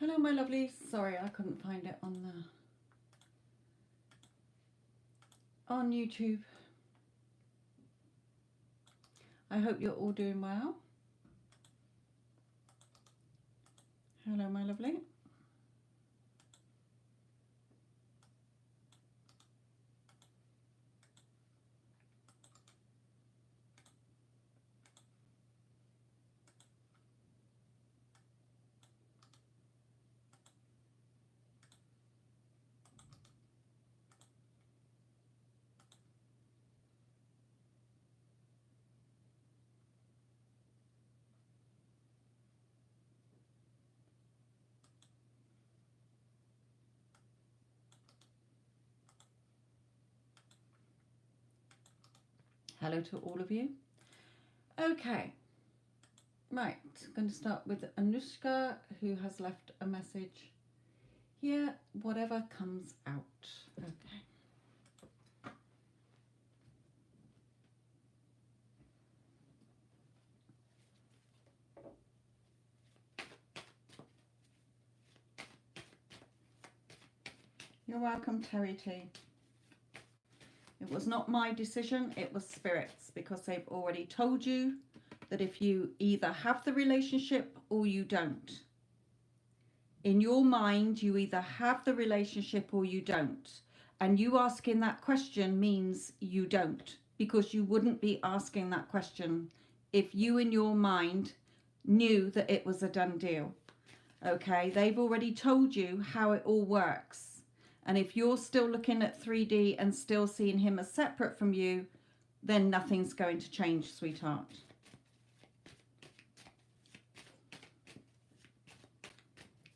Hello, my lovely. Sorry, I couldn't find it on YouTube. I hope you're all doing well. Hello, my lovely. Hello to all of you. Okay, right. Going to start with Anushka, who has left a message here. Whatever comes out. Okay. You're welcome, Terry T. It was not my decision, it was Spirit's, because they've already told you that if you either have the relationship or you don't. In your mind, you either have the relationship or you don't. And you asking that question means you don't, because you wouldn't be asking that question if you in your mind knew that it was a done deal. Okay, they've already told you how it all works. And if you're still looking at 3D and still seeing him as separate from you, then nothing's going to change, sweetheart.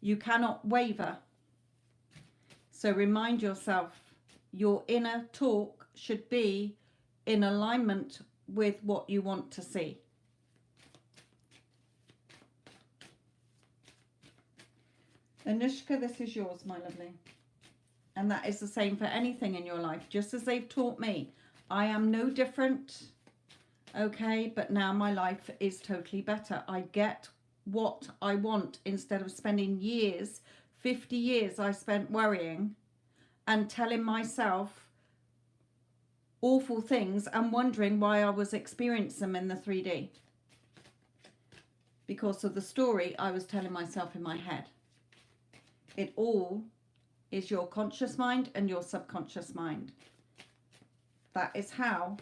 You cannot waver. So remind yourself, your inner talk should be in alignment with what you want to see. Anushka, this is yours, my lovely. And that is the same for anything in your life, just as they've taught me. I am no different, okay? But now my life is totally better. I get what I want instead of spending years, 50 years I spent worrying and telling myself awful things and wondering why I was experiencing them in the 3D. Because of the story I was telling myself in my head. It all is your conscious mind and your subconscious mind. That is how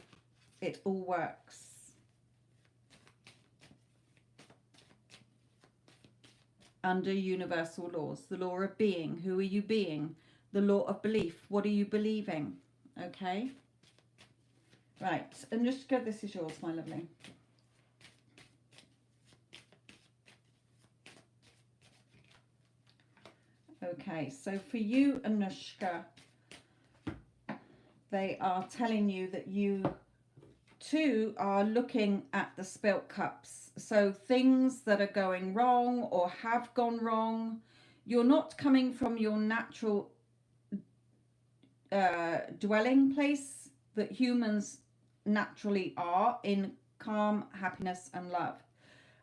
it all works. Under universal laws, the law of being, who are you being? The law of belief, what are you believing? Okay? Right, Anushka, this is yours, my lovely. Okay, so for you, Anushka, they are telling you that you too are looking at the spilt cups. So things that are going wrong or have gone wrong, you're not coming from your natural dwelling place that humans naturally are in calm, happiness and love.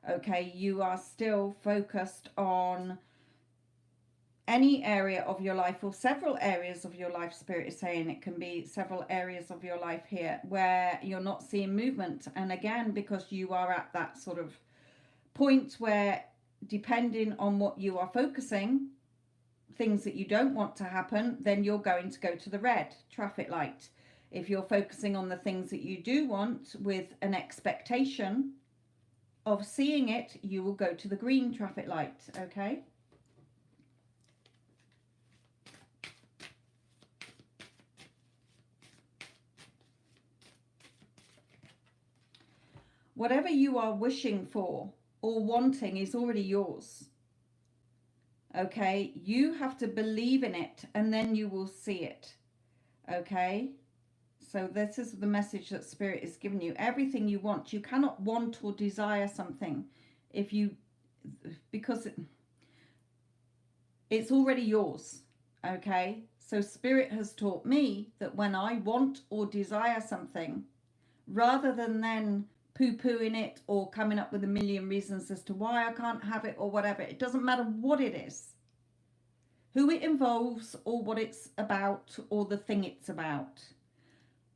Okay, you are still focused on any area of your life or several areas of your life, Spirit is saying. It can be several areas of your life here where you're not seeing movement. And again, because you are at that sort of point where, depending on what you are focusing, things that you don't want to happen, then you're going to go to the red traffic light. If you're focusing on the things that you do want with an expectation of seeing it, you will go to the green traffic light. Okay. Whatever you are wishing for or wanting is already yours. Okay, you have to believe in it and then you will see it. Okay, so this is the message that Spirit is giving you. Everything you want, you cannot want or desire something because it's already yours. Okay, so Spirit has taught me that when I want or desire something, rather than then poo-pooing it or coming up with a million reasons as to why I can't have it or whatever. It doesn't matter what it is. who it involves or what it's about or the thing it's about.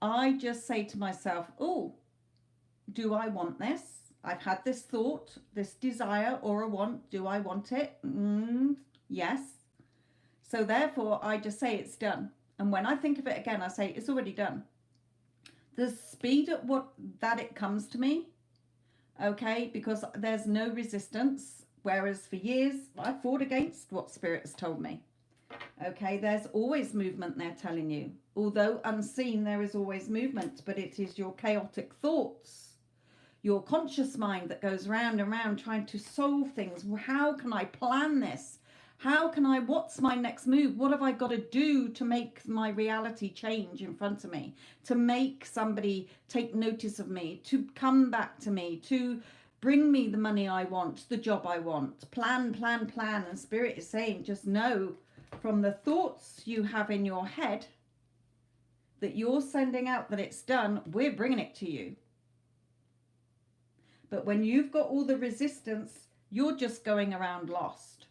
I just say to myself, oh, do I want this? I've had this thought, this desire or a want. Do I want it? Yes. So therefore, I just say it's done. And when I think of it again, I say it's already done. The speed at that it comes to me, okay, because there's no resistance. Whereas for years, I fought against what Spirit has told me. Okay, there's always movement, they're telling you. Although unseen, there is always movement, but it is your chaotic thoughts, your conscious mind that goes round and round trying to solve things. How can I plan this? How can I, what's my next move? What have I got to do to make my reality change in front of me? To make somebody take notice of me, to come back to me, to bring me the money I want, the job I want. Plan, plan, plan. And Spirit is saying, just know from the thoughts you have in your head that you're sending out that it's done, we're bringing it to you. But when you've got all the resistance, you're just going around lost.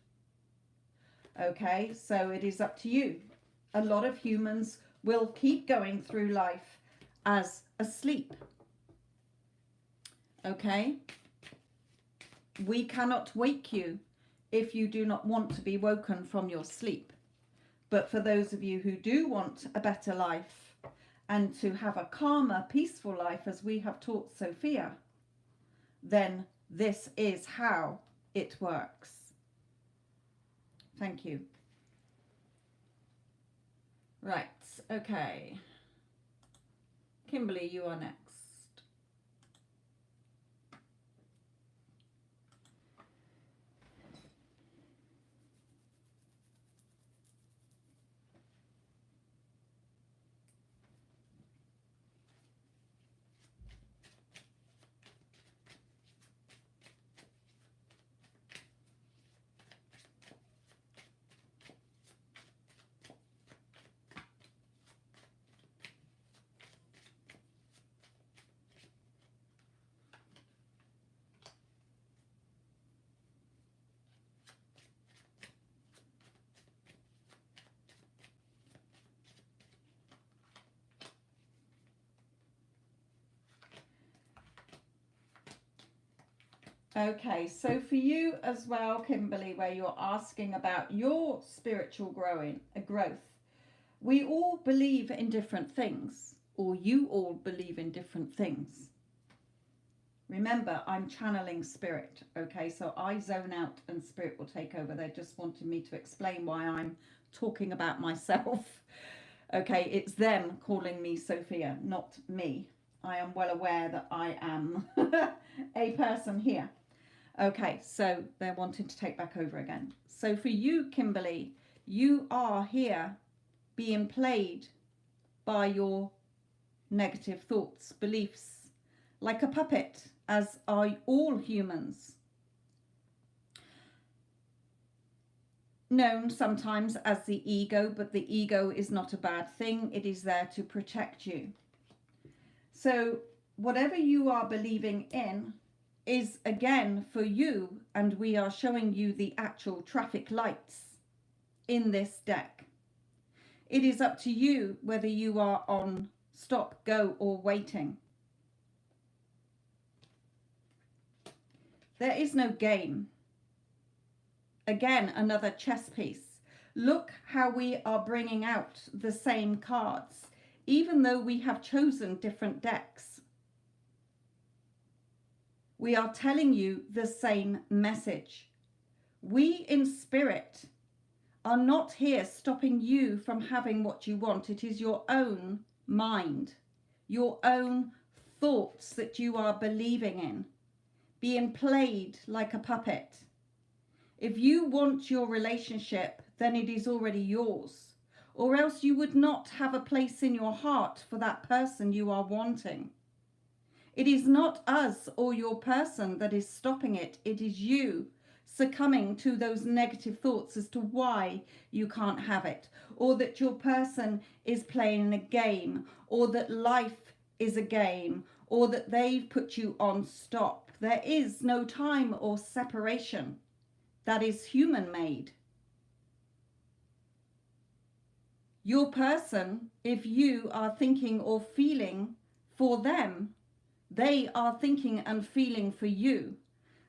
Okay, so it is up to you. A lot of humans will keep going through life as asleep. Okay? We cannot wake you if you do not want to be woken from your sleep. But for those of you who do want a better life and to have a calmer, peaceful life, as we have taught Sophia, then this is how it works. Thank you. Right, okay. Kimberly, you are next. Okay, so for you as well, Kimberly, where you're asking about your spiritual growth, we all believe in different things, or you all believe in different things. Remember, I'm channeling Spirit, okay? So I zone out and Spirit will take over. They just wanted me to explain why I'm talking about myself. Okay, it's them calling me Sophia, not me. I am well aware that I am a person here. Okay, so they're wanting to take back over again. So for you, Kimberly, you are here being played by your negative thoughts, beliefs, like a puppet, as are all humans. Known sometimes as the ego, but the ego is not a bad thing. It is there to protect you. So whatever you are believing in is again for you, and we are showing you the actual traffic lights in this deck. It is up to you whether you are on stop, go, or waiting. There is no game. Again, another chess piece. Look how we are bringing out the same cards, even though we have chosen different decks. We are telling you the same message. We in Spirit are not here stopping you from having what you want. It is your own mind, your own thoughts that you are believing in, being played like a puppet. If you want your relationship, then it is already yours, or else you would not have a place in your heart for that person you are wanting. It is not us or your person that is stopping it. It is you succumbing to those negative thoughts as to why you can't have it, or that your person is playing a game, or that life is a game, or that they've put you on stop. There is no time or separation. That is human made. Your person, if you are thinking or feeling for them, they are thinking and feeling for you.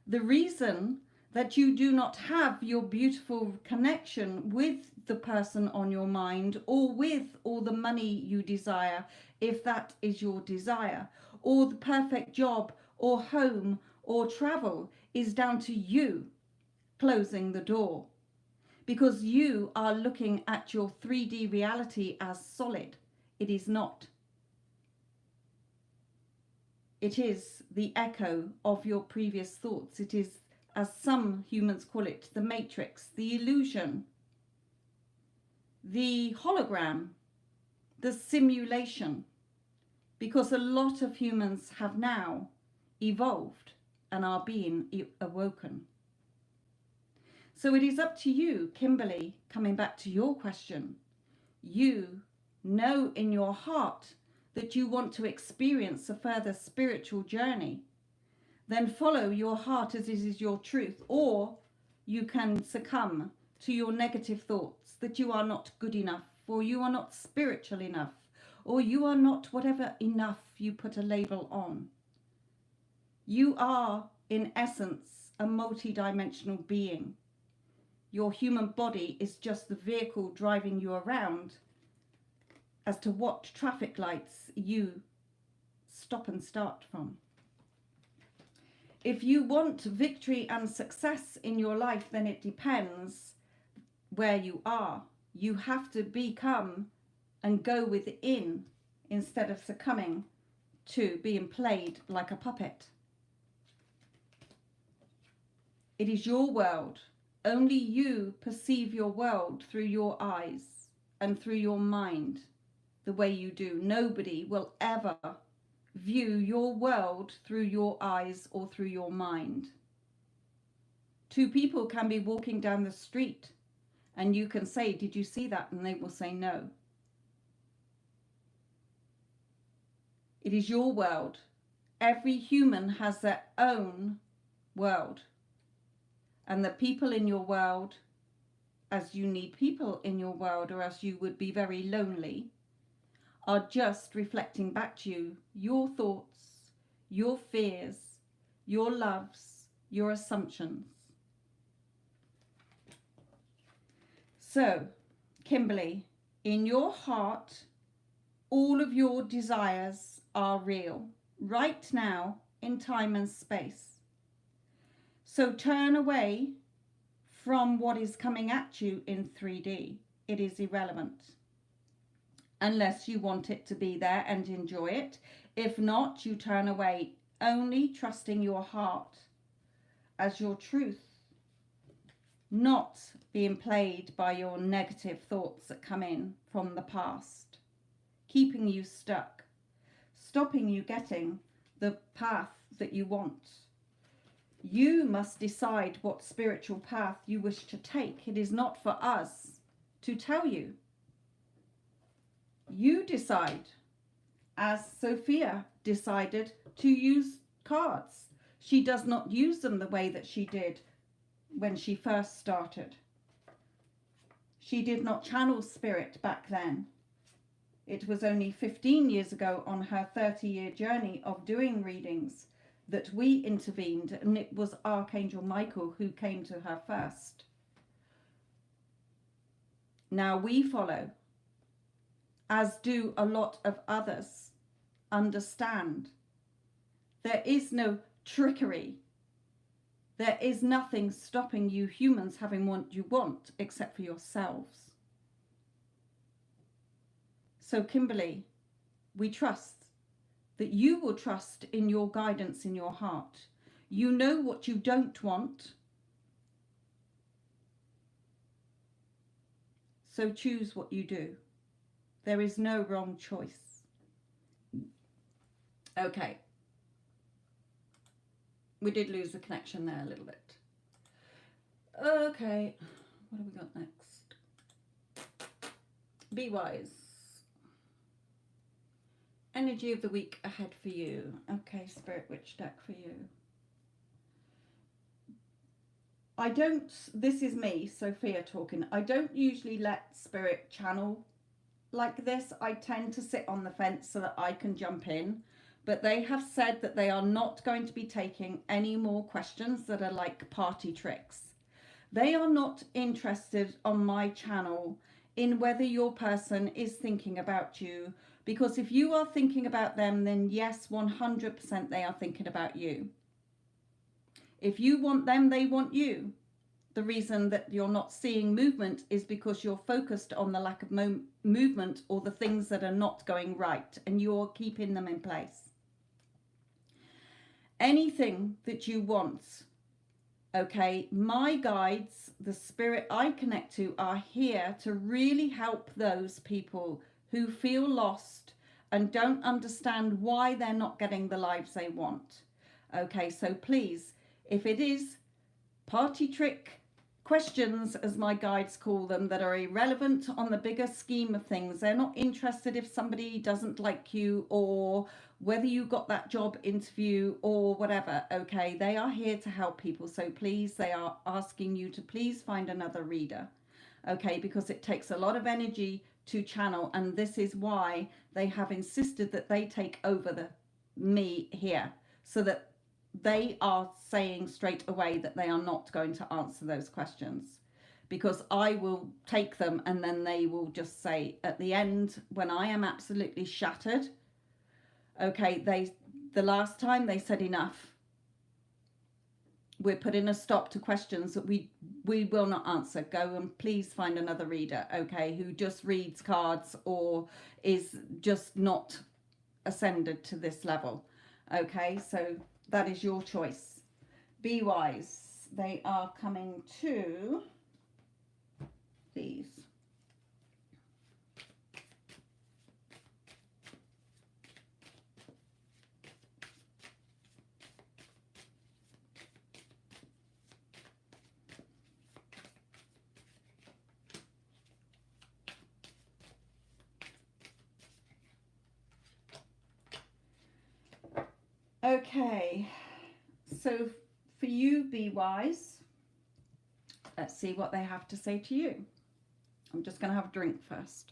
The reason that you do not have your beautiful connection with the person on your mind, or with all the money you desire, if that is your desire, or the perfect job or home or travel, is down to you closing the door. Because you are looking at your 3D reality as solid. It is not. It is the echo of your previous thoughts. It is, as some humans call it, the matrix, the illusion, the hologram, the simulation. Because a lot of humans have now evolved and are being awoken. So it is up to you, Kimberly, coming back to your question. You know in your heart that you want to experience a further spiritual journey. Then follow your heart as it is your truth, or you can succumb to your negative thoughts that you are not good enough, or you are not spiritual enough, or you are not whatever enough you put a label on. You are, in essence, a multi-dimensional being. Your human body is just the vehicle driving you around as to what traffic lights you stop and start from. If you want victory and success in your life, then it depends where you are. You have to become and go within instead of succumbing to being played like a puppet. It is your world. Only you perceive your world through your eyes and through your mind the way you do. Nobody will ever view your world through your eyes or through your mind. Two people can be walking down the street and you can say, "Did you see that?" And they will say no. It is your world. Every human has their own world. And the people in your world, as you need people in your world, or else you would be very lonely, are just reflecting back to you your thoughts, your fears, your loves, your assumptions. So, Kimberly, in your heart, all of your desires are real, right now, in time and space. So turn away from what is coming at you in 3D. It is irrelevant. Unless you want it to be there and enjoy it. If not, you turn away, only trusting your heart as your truth, not being played by your negative thoughts that come in from the past, keeping you stuck, stopping you getting the path that you want. You must decide what spiritual path you wish to take. It is not for us to tell you. You decide, as Sophia decided to use cards. She does not use them the way that she did when she first started. She did not channel spirit back then. It was only 15 years ago on her 30-year journey of doing readings that we intervened, and it was Archangel Michael who came to her first. Now we follow, as do a lot of others. Understand, there is no trickery. There is nothing stopping you humans having what you want except for yourselves. So Kimberly, we trust that you will trust in your guidance in your heart. You know what you don't want. So choose what you do. There is no wrong choice. Okay. We did lose the connection there a little bit. Okay. What have we got next? Be wise. Energy of the week ahead for you. Okay, Spirit Witch deck for you. This is me, Sophia, talking. I don't usually let Spirit channel like this, I tend to sit on the fence so that I can jump in. But they have said that they are not going to be taking any more questions that are like party tricks. They are not interested on my channel in whether your person is thinking about you. Because if you are thinking about them, then yes, 100% they are thinking about you. If you want them, they want you. The reason that you're not seeing movement is because you're focused on the lack of movement or the things that are not going right, and you're keeping them in place. Anything that you want, okay, my guides, the spirit I connect to, are here to really help those people who feel lost and don't understand why they're not getting the lives they want. Okay, so please, if it is party trick questions, as my guides call them, that are irrelevant on the bigger scheme of things, they're not interested if somebody doesn't like you or whether you got that job interview or whatever, okay, they are here to help people. So please, they are asking you to please find another reader, okay, because it takes a lot of energy to channel, and this is why they have insisted that they take over me here, so that they are saying straight away that they are not going to answer those questions, because I will take them and then they will just say at the end, when I am absolutely shattered, okay, the last time they said enough, we're putting a stop to questions that we will not answer. Go and please find another reader, okay, who just reads cards or is just not ascended to this level. Okay, so that is your choice. Be wise. They are coming to these. Okay, so for you, be wise. Let's see what they have to say to you. I'm just going to have a drink first.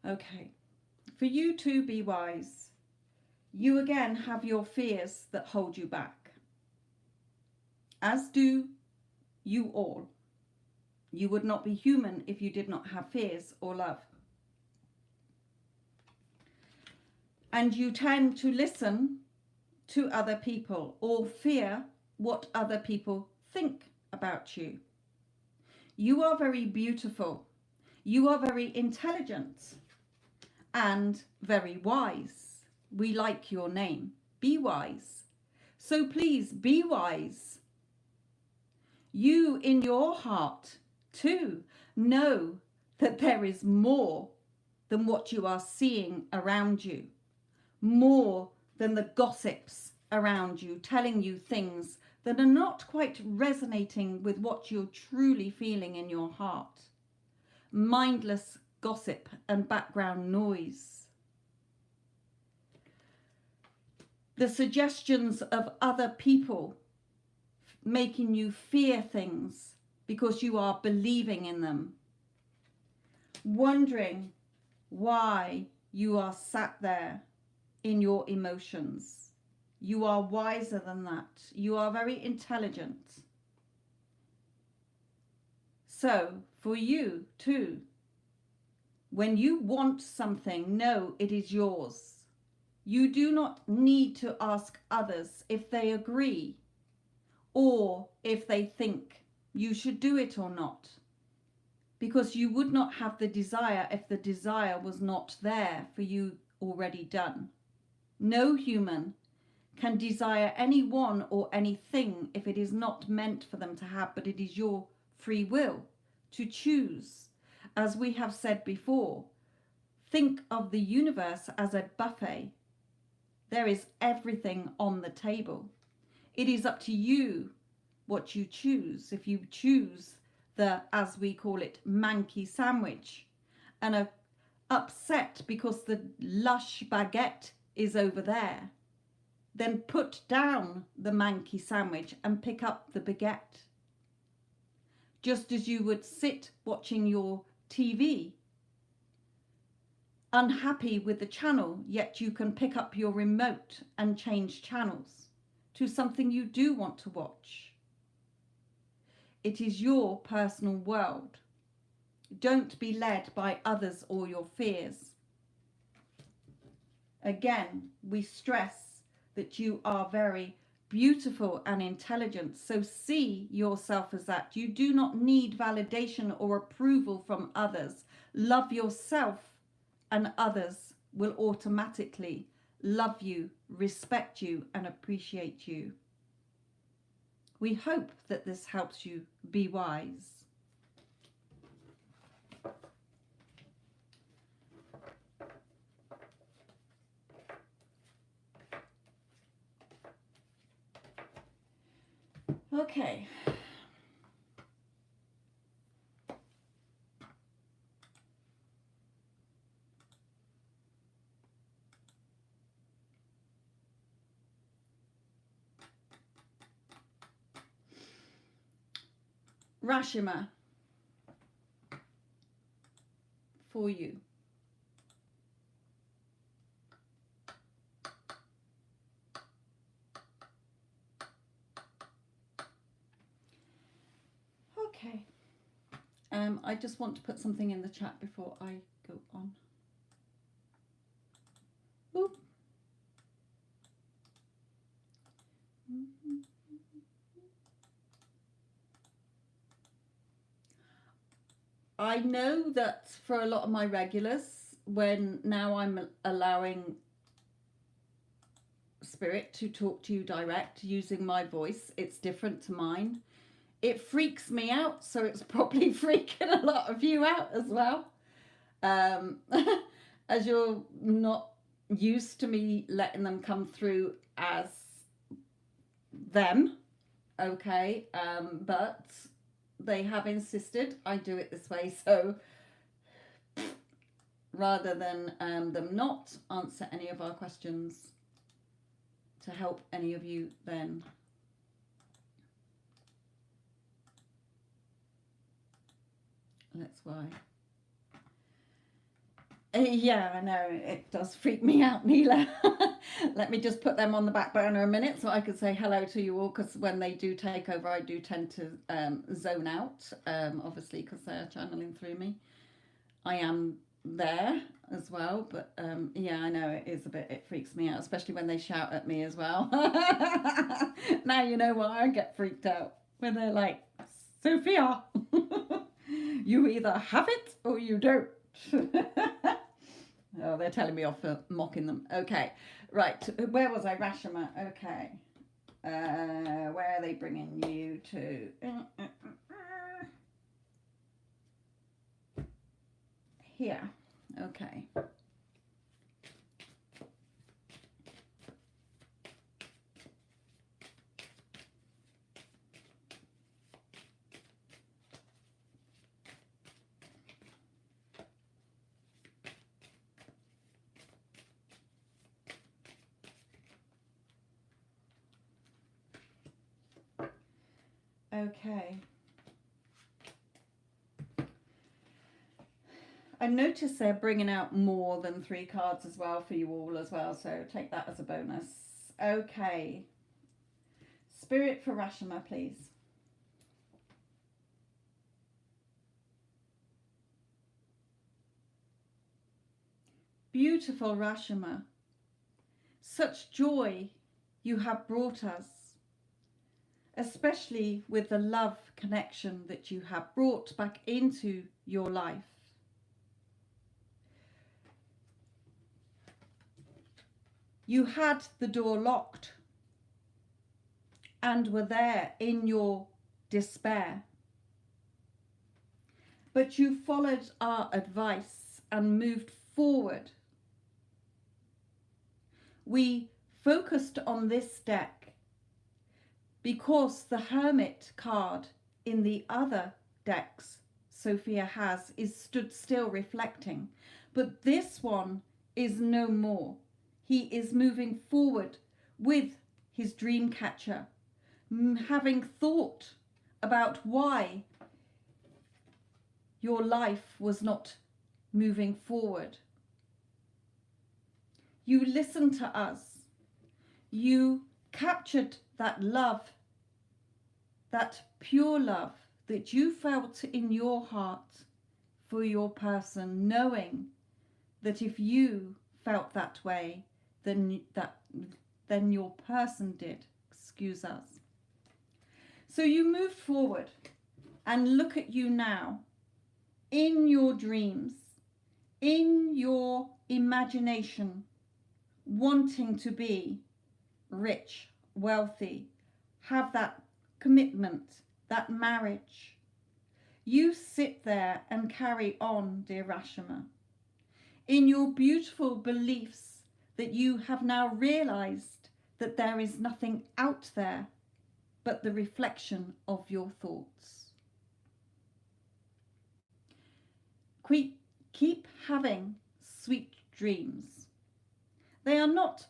Okay, for you to be wise, you again have your fears that hold you back, as do you all. You would not be human if you did not have fears or love. And you tend to listen to other people or fear what other people think about you. You are very beautiful. You are very intelligent and very wise. We like your name. Be wise. So please be wise. You in your heart too know that there is more than what you are seeing around you, more than the gossips around you telling you things that are not quite resonating with what you're truly feeling in your heart. Mindless gossip and background noise. The suggestions of other people making you fear things because you are believing in them. Wondering why you are sat there in your emotions. You are wiser than that. You are very intelligent. So for you too, when you want something, know it is yours. You do not need to ask others if they agree or if they think you should do it or not, because you would not have the desire if the desire was not there for you already done. No human can desire anyone or anything if it is not meant for them to have, but it is your free will to choose. As we have said before, think of the universe as a buffet. There is everything on the table. It is up to you what you choose. If you choose the, as we call it, manky sandwich, and are upset because the lush baguette is over there, then put down the manky sandwich and pick up the baguette. Just as you would sit watching your TV, unhappy with the channel, yet you can pick up your remote and change channels to something you do want to watch. It is your personal world. Don't be led by others or your fears. Again, we stress that you are very beautiful and intelligent, so see yourself as that. You do not need validation or approval from others. Love yourself, and others will automatically love you, respect you, and appreciate you. We hope that this helps you be wise. Okay. Rashima, for you. Okay. I just want to put something in the chat before I go on. Ooh. I know that for a lot of my regulars, when now I'm allowing Spirit to talk to you direct using my voice, it's different to mine. It freaks me out, so it's probably freaking a lot of you out as well. As you're not used to me letting them come through as them, okay? But they have insisted I do it this way, so rather than them not answer any of our questions to help any of you, then that's why. Yeah, I know, it does freak me out, Neela. Let me just put them on the back burner a minute so I can say hello to you all, because when they do take over, I do tend to zone out, obviously, because they're channeling through me. I am there as well, but yeah, I know it freaks me out, especially when they shout at me as well. Now you know why I get freaked out, when they're like, Sophia, you either have it or you don't. Oh, they're telling me off for mocking them. Okay, right, where was I? Rashima. Okay, where are they bringing you to? Here. Okay. Okay. I notice they're bringing out more than 3 cards as well for you all as well, so take that as a bonus. Okay. Spirit for Rashima, please. Beautiful Rashima, such joy you have brought us, especially with the love connection that you have brought back into your life. You had the door locked and were there in your despair, but you followed our advice and moved forward. We focused on this deck because the Hermit card in the other decks Sophia has is stood still reflecting, but this one is no more. He is moving forward with his dream catcher, having thought about why your life was not moving forward. You listened to us. You captured that love, that pure love that you felt in your heart for your person, knowing that if you felt that way, then your person did. Excuse us. So you moved forward, and look at you now, in your dreams, in your imagination, wanting to be rich, wealthy, have that commitment, that marriage. You sit there and carry on, dear Rashima, in your beautiful beliefs that you have now realized that there is nothing out there but the reflection of your thoughts. Keep having sweet dreams. They are not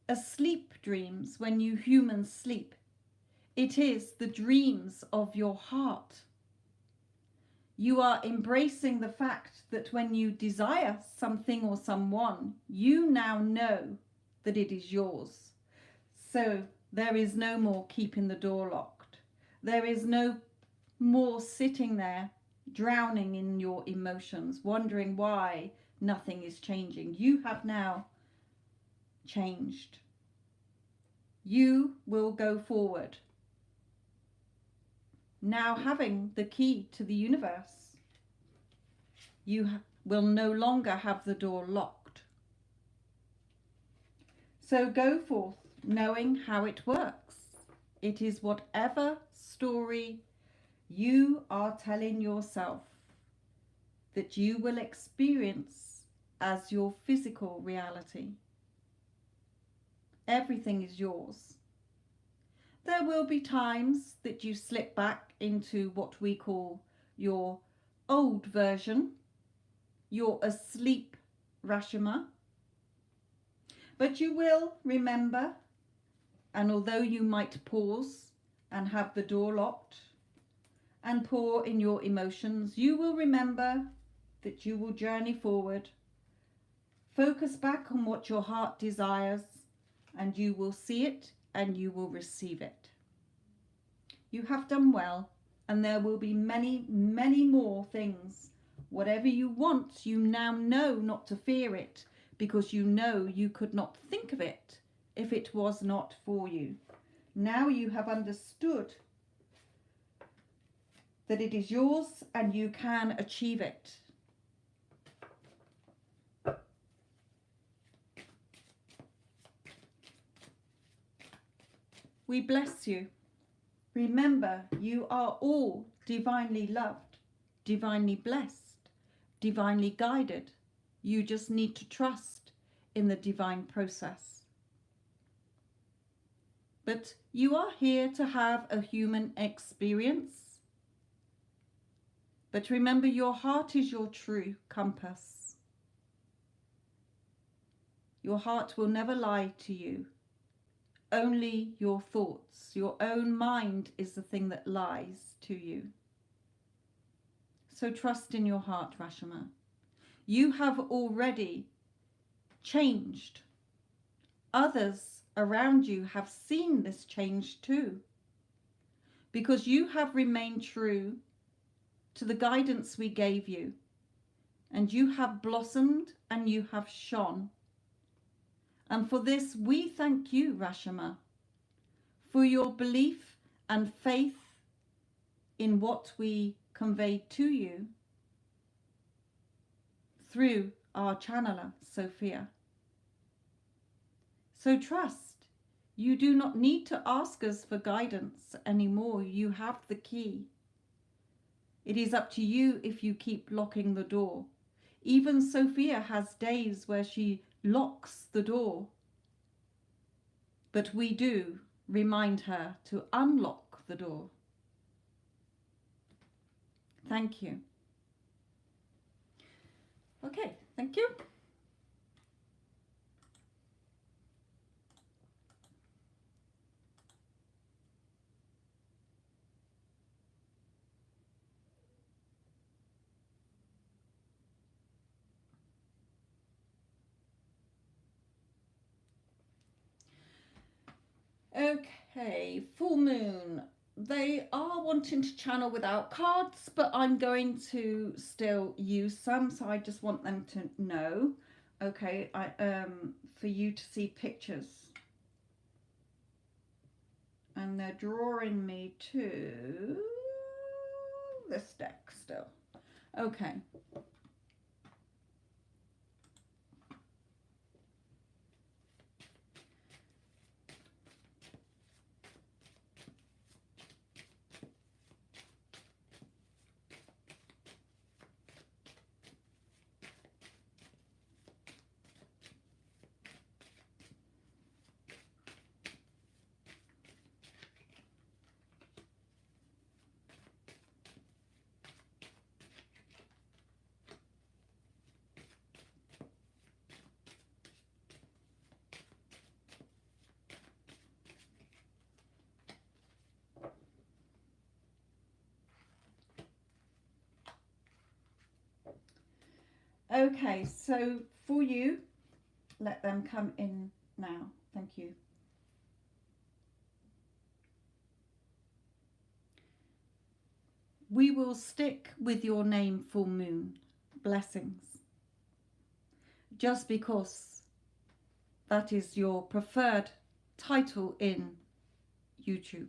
asleep dreams when you humans sleep. It is the dreams of your heart. You are embracing the fact that when you desire something or someone, you now know that it is yours. So there is no more keeping the door locked. There is no more sitting there drowning in your emotions, wondering why nothing is changing. You have now changed. You will go forward. Now having the key to the universe, you will no longer have the door locked. So go forth knowing how it works. It is whatever story you are telling yourself that you will experience as your physical reality. Everything is yours. There will be times that you slip back into what we call your old version, your asleep Rashima. But you will remember, and although you might pause and have the door locked and pour in your emotions, you will remember that you will journey forward, focus back on what your heart desires, and you will see it and you will receive it. You have done well, and there will be many, many more things. Whatever you want, you now know not to fear it, because you know you could not think of it if it was not for you. Now you have understood that it is yours and you can achieve it. We bless you. Remember, you are all divinely loved, divinely blessed, divinely guided. You just need to trust in the divine process. But you are here to have a human experience. But remember, your heart is your true compass. Your heart will never lie to you. Only your thoughts, your own mind is the thing that lies to you. So trust in your heart, Rashima. You have already changed. Others around you have seen this change too, because you have remained true to the guidance we gave you, and you have blossomed and you have shone. And for this, we thank you, Rashima, for your belief and faith in what we conveyed to you through our channeler, Sophia. So trust. You do not need to ask us for guidance anymore. You have the key. It is up to you if you keep locking the door. Even Sophia has days where she locks the door. But we do remind her to unlock the door. Thank you. Okay, thank you. Okay, full moon. They are wanting to channel without cards, but I'm going to still use some, so I just want them to know. Okay, for you to see pictures. And they're drawing me to this deck still. Okay. Okay, so for you, let them come in now. Thank you. We will stick with your name, full moon. Blessings. Just because that is your preferred title in YouTube.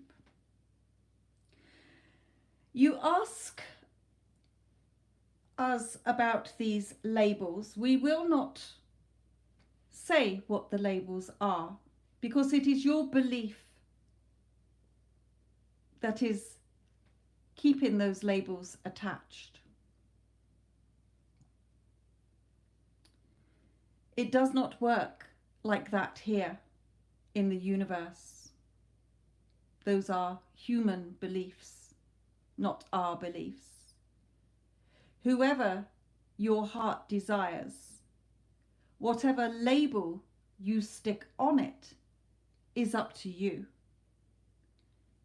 You ask us about these labels. We will not say what the labels are because it is your belief that is keeping those labels attached. It does not work like that here in the universe. Those are human beliefs, not our beliefs. Whoever your heart desires, whatever label you stick on it is up to you.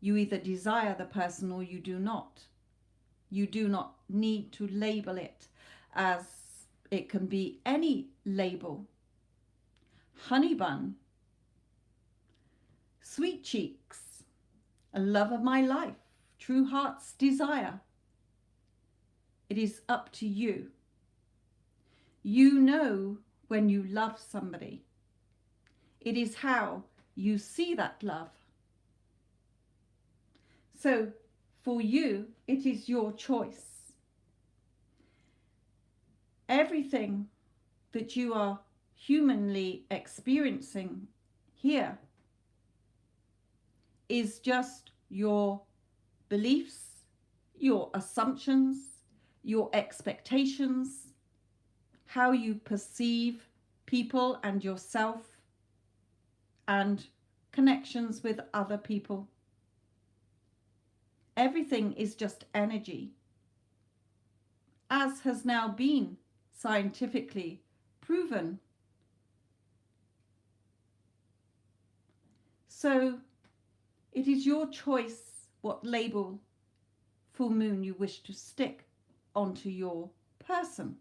You either desire the person or you do not. You do not need to label it, as it can be any label. Honey bun, sweet cheeks, a love of my life, true heart's desire. It is up to you. You know when you love somebody. It is how you see that love. So for you, it is your choice. Everything that you are humanly experiencing here is just your beliefs, your assumptions, your expectations, how you perceive people and yourself, and connections with other people. Everything is just energy, as has now been scientifically proven. So it is your choice what label, full moon, you wish to stick onto your person.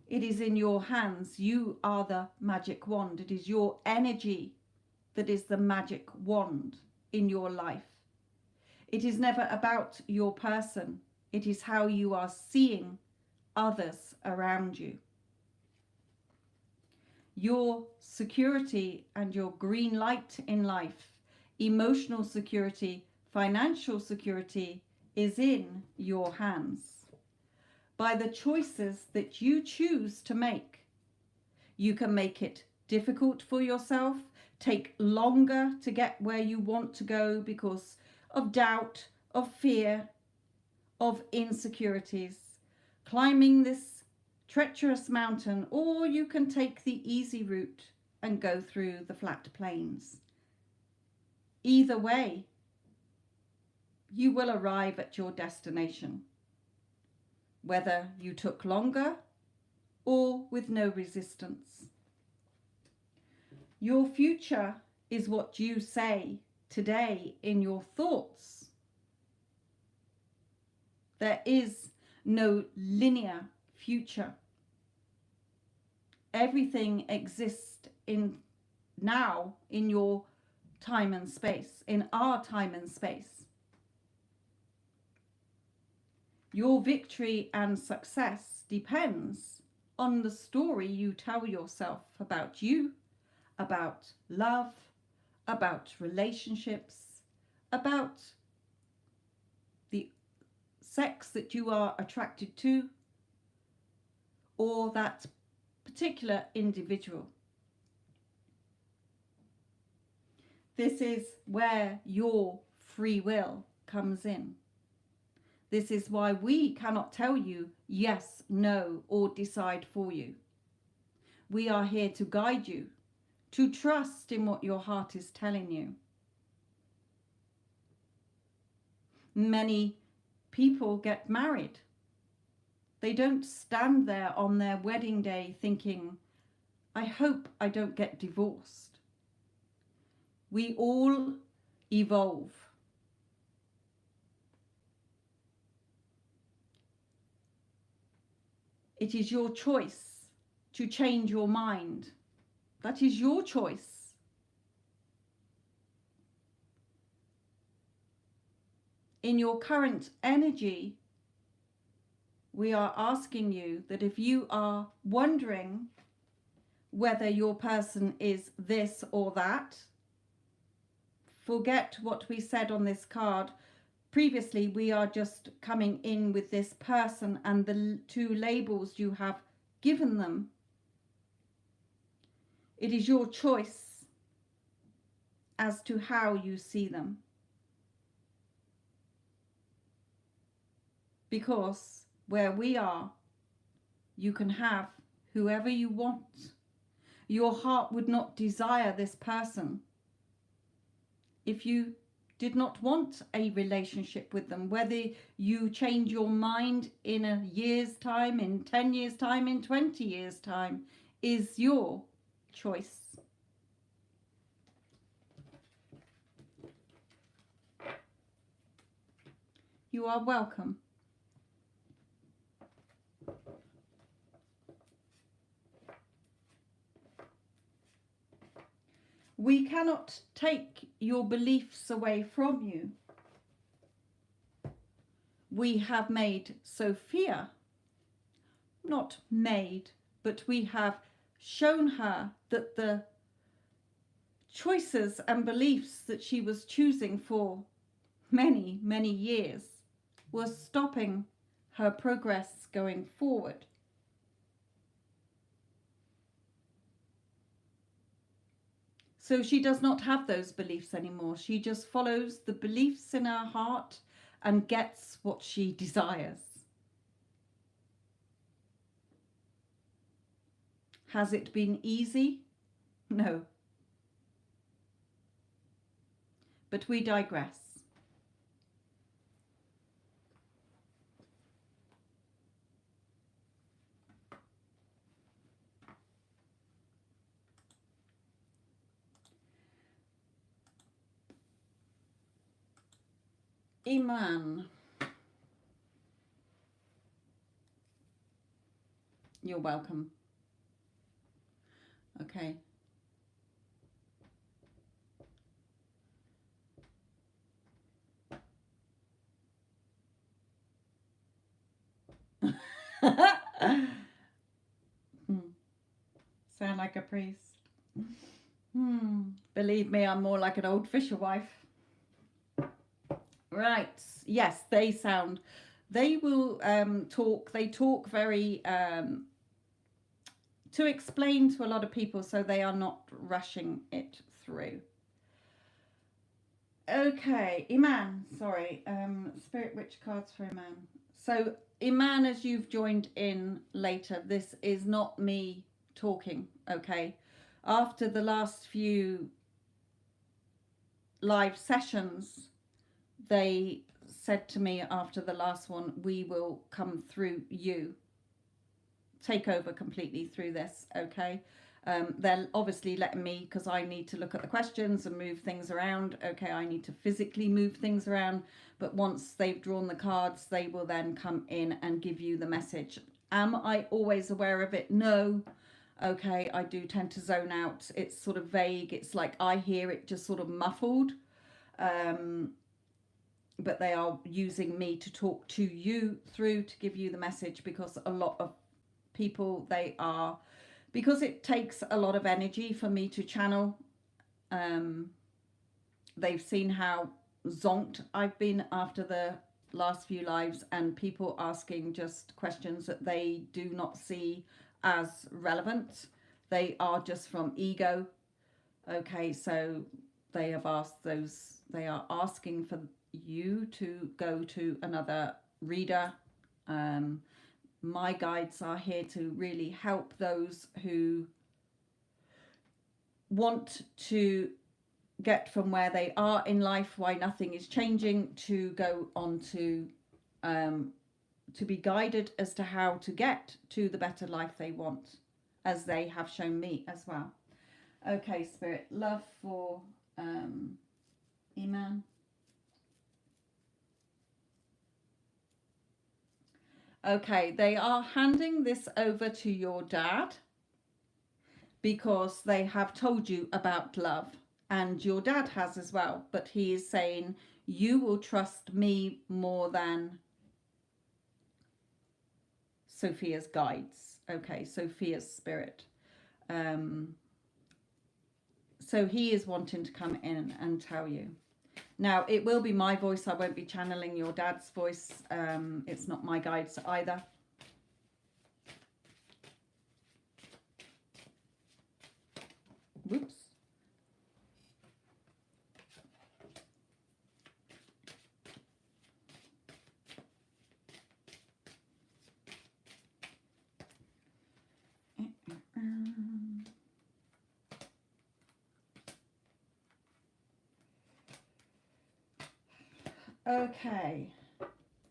It is in your hands. You are the magic wand. It is your energy that is the magic wand in your life. It is never about your person. It is how you are seeing others around you. Your security and your green light in life, emotional security, financial security is in your hands. By the choices that you choose to make, you can make it difficult for yourself, take longer to get where you want to go because of doubt, of fear, of insecurities, climbing this treacherous mountain, or you can take the easy route and go through the flat plains. Either way, you will arrive at your destination, whether you took longer or with no resistance. Your future is what you say today in your thoughts. There is no linear future. Everything exists in now in your time and space, in our time and space. Your victory and success depends on the story you tell yourself about you, about love, about relationships, about the sex that you are attracted to, or that particular individual. This is where your free will comes in. This is why we cannot tell you yes, no, or decide for you. We are here to guide you, to trust in what your heart is telling you. Many people get married. They don't stand there on their wedding day thinking, I hope I don't get divorced. We all evolve. It is your choice to change your mind. That is your choice. In your current energy, we are asking you that if you are wondering whether your person is this or that, forget what we said on this card. Previously, we are just coming in with this person and the two labels you have given them. It is your choice as to how you see them. Because where we are, you can have whoever you want. Your heart would not desire this person if you did not want a relationship with them. Whether you change your mind in a year's time, in 10 years' time, in 20 years' time, is your choice. You are welcome. We cannot take your beliefs away from you. We have made Sophia, not made, but we have shown her that the choices and beliefs that she was choosing for many, many years was stopping her progress going forward. So she does not have those beliefs anymore. She just follows the beliefs in her heart and gets what she desires. Has it been easy? No. But we digress. Iman. You're welcome. Okay. Sound like a priest. Believe me, I'm more like an old fisher wife. Right. Yes, they will talk. They talk very to explain to a lot of people, so they are not rushing it through. Okay, Iman, sorry, Spirit Witch cards for Iman. So Iman, as you've joined in later, this is not me talking, okay? After the last few live sessions, they said to me after the last one, we will come through you, take over completely through this, okay? They're obviously letting me, because I need to look at the questions and move things around. Okay, I need to physically move things around, but once they've drawn the cards, they will then come in and give you the message. Am I always aware of it? No, Okay, I do tend to zone out. It's sort of vague. It's like I hear it just sort of muffled. But they are using me to talk to you through to give you the message, because a lot of people, they are, because it takes a lot of energy for me to channel. They've seen how zonked I've been after the last few lives, and people asking just questions that they do not see as relevant. They are just from ego. Okay, so they have asked those, they are asking for you to go to another reader. My guides are here to really help those who want to get from where they are in life, why nothing is changing, to go on to be guided as to how to get to the better life they want, as they have shown me as well. Okay, Spirit, love for Iman. Okay, they are handing this over to your dad because they have told you about love, and your dad has as well, but he is saying you will trust me more than Sophia's guides. Okay, Sophia's spirit. So he is wanting to come in and tell you. Now, it will be my voice. I won't be channeling your dad's voice. It's not my guides either. Whoops. Okay.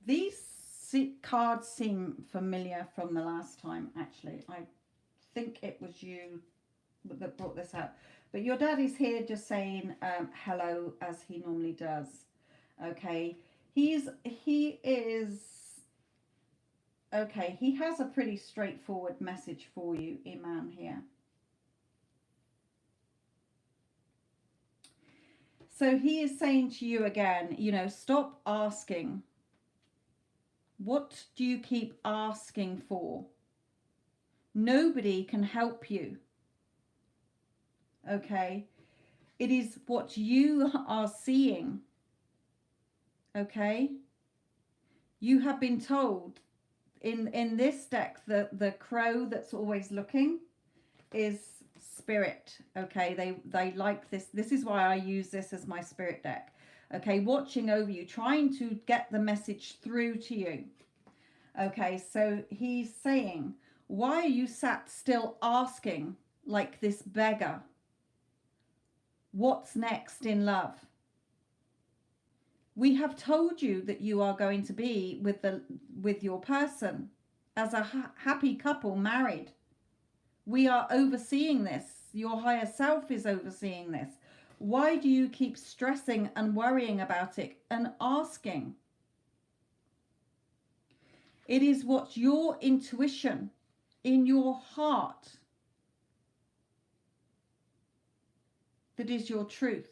These cards seem familiar from the last time, actually. I think it was you that brought this up. But your dad is here just saying hello, as he normally does. Okay. He is okay, he has a pretty straightforward message for you, Iman, here. So he is saying to you again, you know, stop asking. What do you keep asking for? Nobody can help you. Okay? It is what you are seeing. Okay? You have been told in this deck, the crow that's always looking is spirit. Okay? They like this. This is why I use this as my spirit deck. Okay, watching over you, trying to get the message through to you. Okay, so he's saying, why are you sat still asking like this beggar? What's next in love? We have told you that you are going to be with your person as a happy couple, married. We are overseeing this. Your higher self is overseeing this. Why do you keep stressing and worrying about it and asking? It is what your intuition in your heart that is your truth.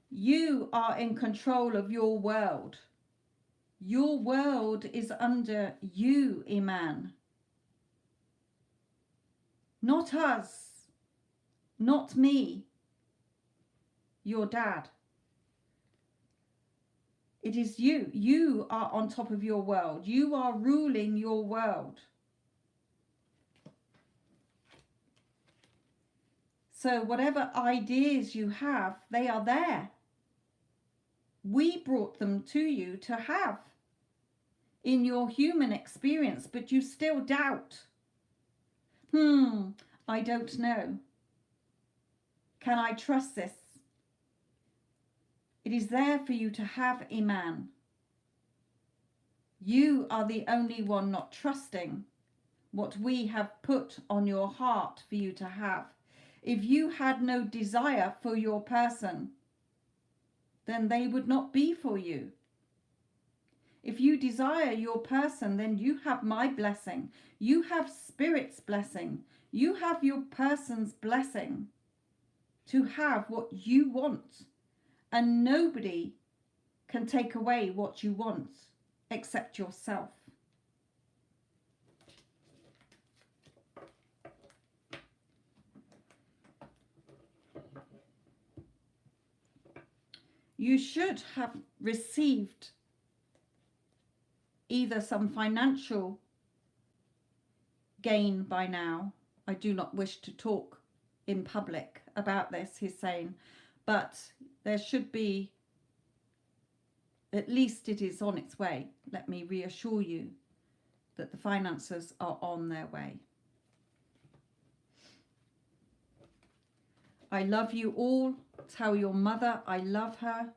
You are in control of your world. Your world is under you, Iman. Not us. Not me. Your dad. It is you. You are on top of your world. You are ruling your world. So whatever ideas you have, they are there. We brought them to you to have in your human experience, but you still doubt. I don't know. Can I trust this? It is there for you to have, Iman. You are the only one not trusting what we have put on your heart for you to have. If you had no desire for your person, then they would not be for you. If you desire your person, then you have my blessing. You have Spirit's blessing. You have your person's blessing to have what you want. And nobody can take away what you want except yourself. You should have received either some financial gain by now. I do not wish to talk in public about this, he's saying, but there should be, at least it is on its way. Let me reassure you that the finances are on their way. I love you all. Tell your mother I love her.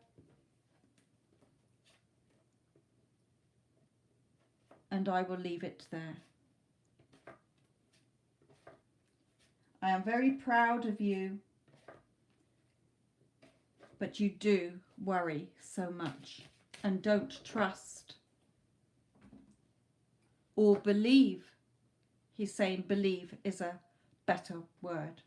And I will leave it there. I am very proud of you, but you do worry so much and don't trust or believe. He's saying believe is a better word.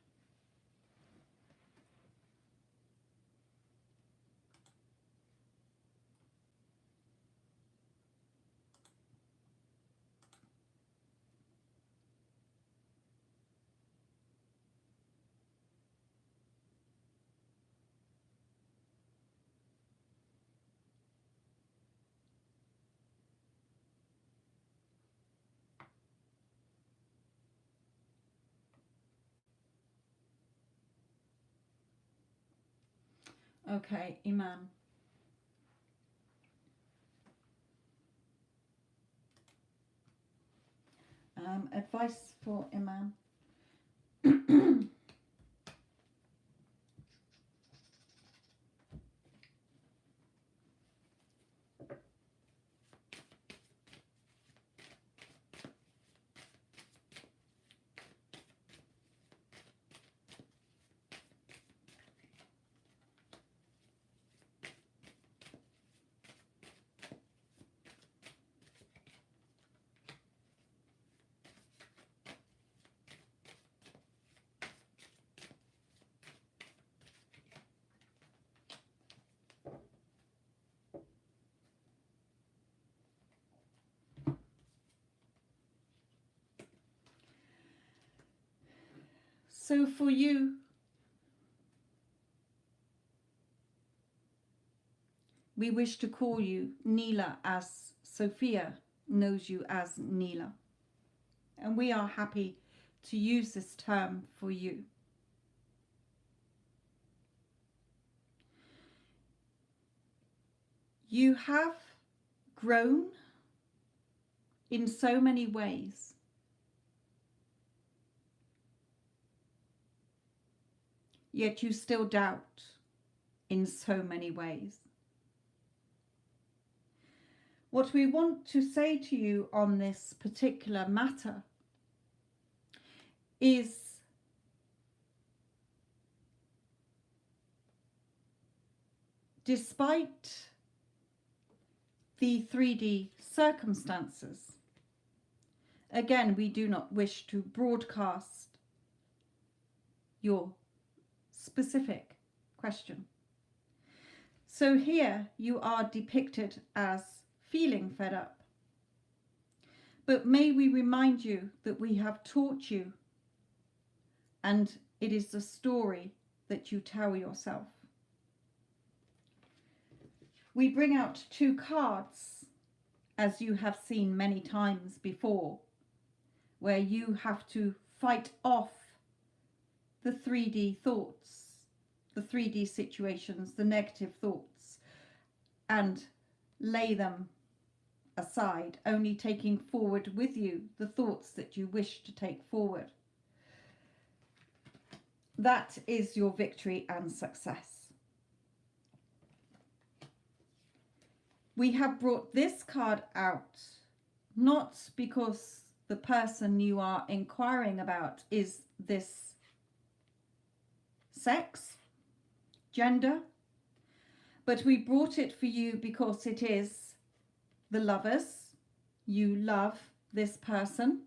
Okay, Iman. Advice for Iman. So for you, we wish to call you Neela, as Sophia knows you as Neela. And we are happy to use this term for you. You have grown in so many ways. Yet you still doubt in so many ways. What we want to say to you on this particular matter is despite the 3D circumstances, again, we do not wish to broadcast your specific question. So here you are depicted as feeling fed up. But may we remind you that we have taught you, and it is the story that you tell yourself. We bring out 2 cards, as you have seen many times before, where you have to fight off the 3D thoughts, the 3D situations, the negative thoughts, and lay them aside, only taking forward with you the thoughts that you wish to take forward. That is your victory and success. We have brought this card out not because the person you are inquiring about is this sex, gender, but we brought it for you because it is the lovers, you love this person.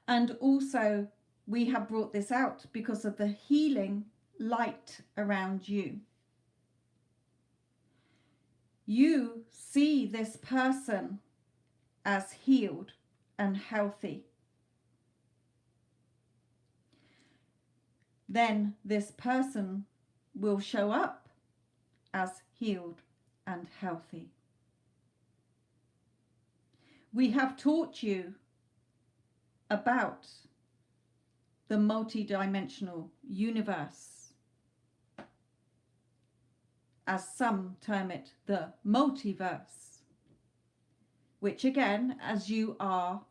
And also we have brought this out because of the healing light around you. You see this person as healed and healthy. Then this person will show up as healed and healthy. We have taught you about the multidimensional universe, as some term it, the multiverse, which again, as you are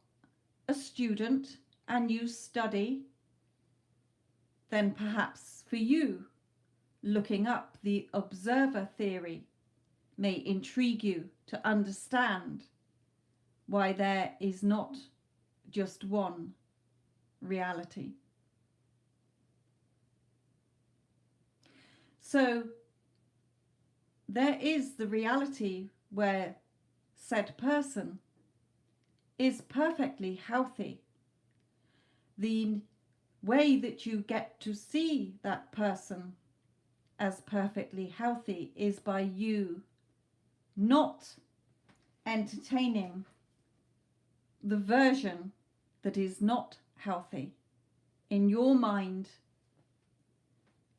a student and you study, then perhaps for you, looking up the observer theory may intrigue you to understand why there is not just one reality. So there is the reality where said person is perfectly healthy. The way that you get to see that person as perfectly healthy is by you not entertaining the version that is not healthy in your mind.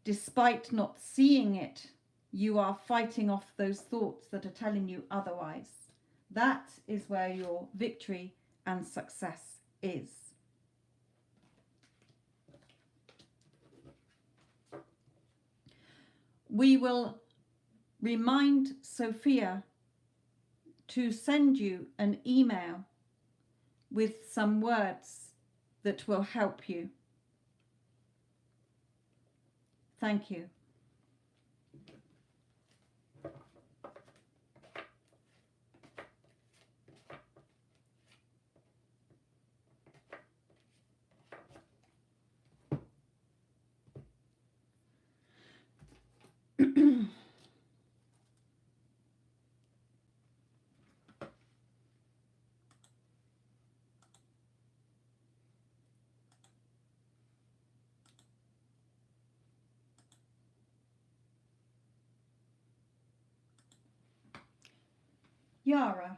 Despite not seeing it, you are fighting off those thoughts that are telling you otherwise. That is where your victory and success is. We will remind Sophia to send you an email with some words that will help you. Thank you. Yara.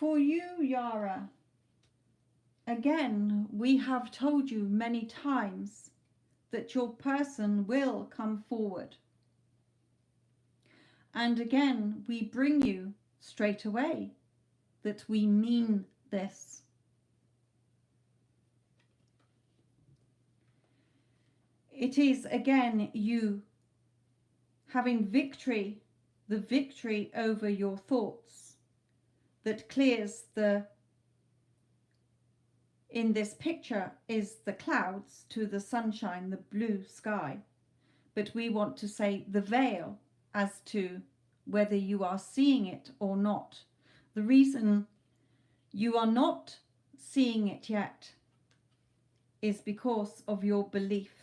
For you, Yara, again, we have told you many times that your person will come forward. And again, we bring you straight away that we mean this. It is again you having victory, the victory over your thoughts, that clears in this picture is the clouds to the sunshine, the blue sky. But we want to say the veil as to whether you are seeing it or not. The reason you are not seeing it yet is because of your belief.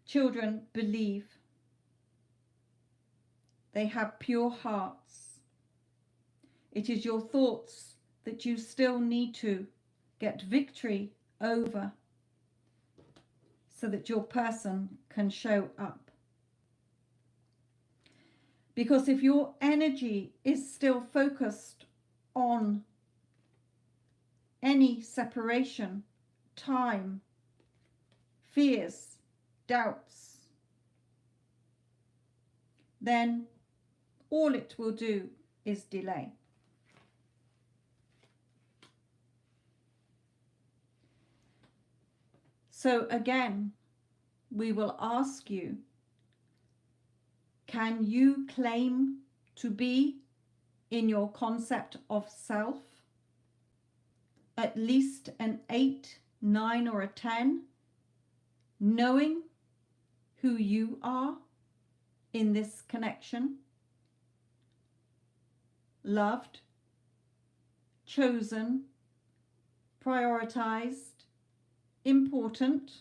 Children believe. They have pure hearts. It is your thoughts that you still need to get victory over so that your person can show up. Because if your energy is still focused on any separation, time, fears, doubts, then all it will do is delay. So again, we will ask you, can you claim to be in your concept of self at least an 8, 9 or a 10, knowing who you are in this connection? Loved, chosen, prioritized, important.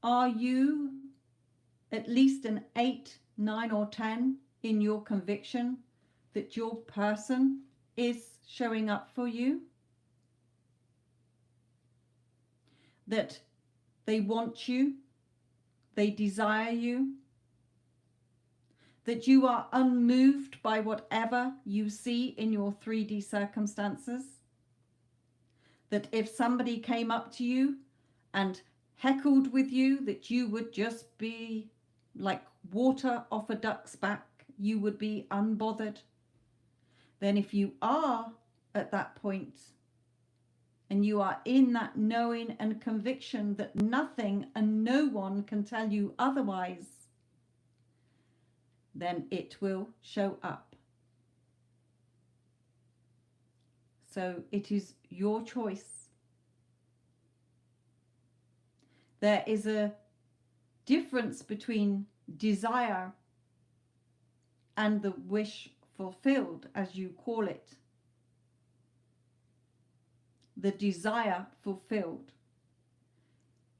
Are you at least an 8, 9 or 10 in your conviction that your person is showing up for you? That they want you, they desire you, that you are unmoved by whatever you see in your 3D circumstances? That if somebody came up to you and heckled with you, that you would just be like water off a duck's back, you would be unbothered? Then if you are at that point and you are in that knowing and conviction that nothing and no one can tell you otherwise, then it will show up. So it is your choice. There is a difference between desire and the wish fulfilled, as you call it. The desire fulfilled.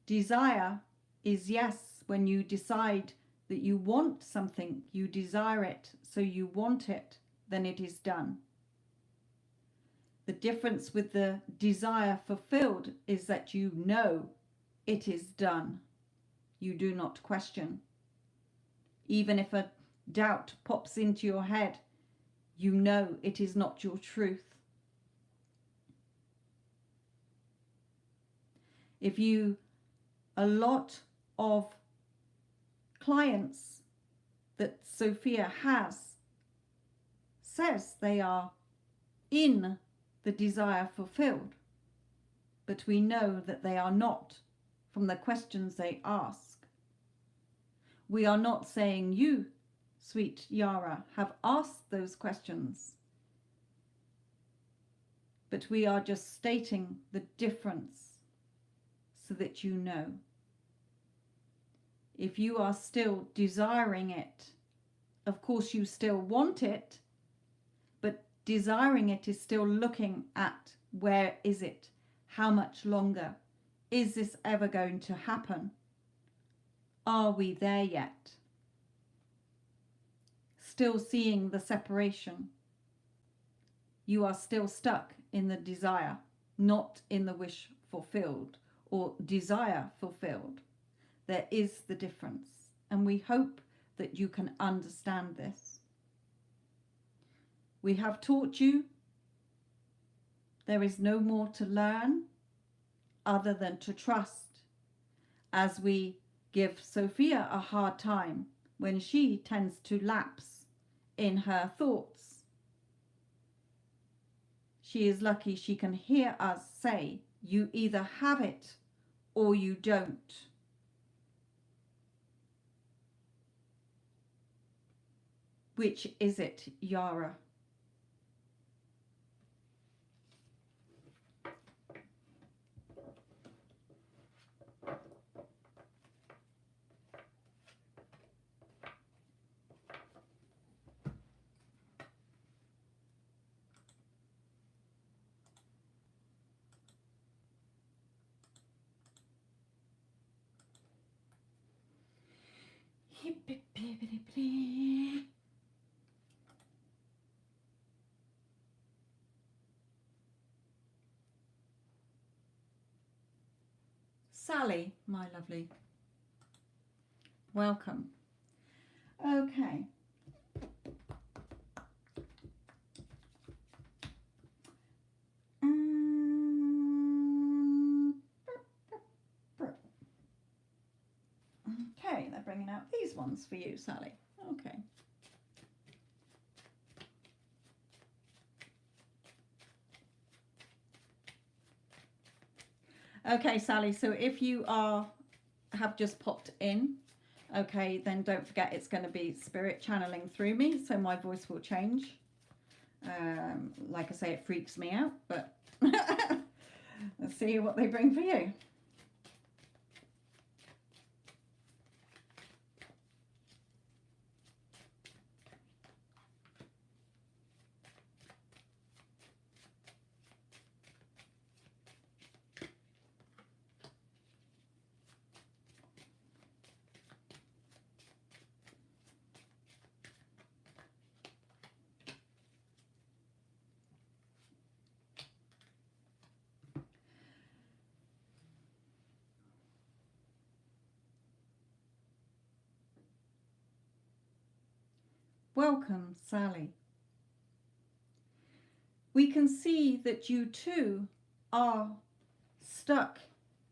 Desire is yes, when you decide that you want something, you desire it, so you want it, then it is done. The difference with the desire fulfilled is that you know it is done. You do not question. Even if a doubt pops into your head, you know it is not your truth. If you, a lot of clients that Sophia has says they are in the desire fulfilled, but we know that they are not from the questions they ask. We are not saying you, sweet Yara, have asked those questions, but we are just stating the difference so that you know. If you are still desiring it, of course you still want it, but desiring it is still looking at where is it, how much longer, is this ever going to happen, are we there yet? Still seeing the separation. You are still stuck in the desire, not in the wish fulfilled or desire fulfilled. There is the difference, and we hope that you can understand this. We have taught you. There is no more to learn other than to trust, as we give Sophia a hard time when she tends to lapse in her thoughts. She is lucky she can hear us say, you either have it or you don't. Which is it, Yara? Sally, my lovely, welcome. Okay. Okay, they're bringing out these ones for you, Sally. Okay. Okay, Sally, so if you have just popped in, okay, then don't forget it's going to be spirit channeling through me, so my voice will change. Like I say, it freaks me out, but let's see what they bring for you. Welcome, Sally. We can see that you too are stuck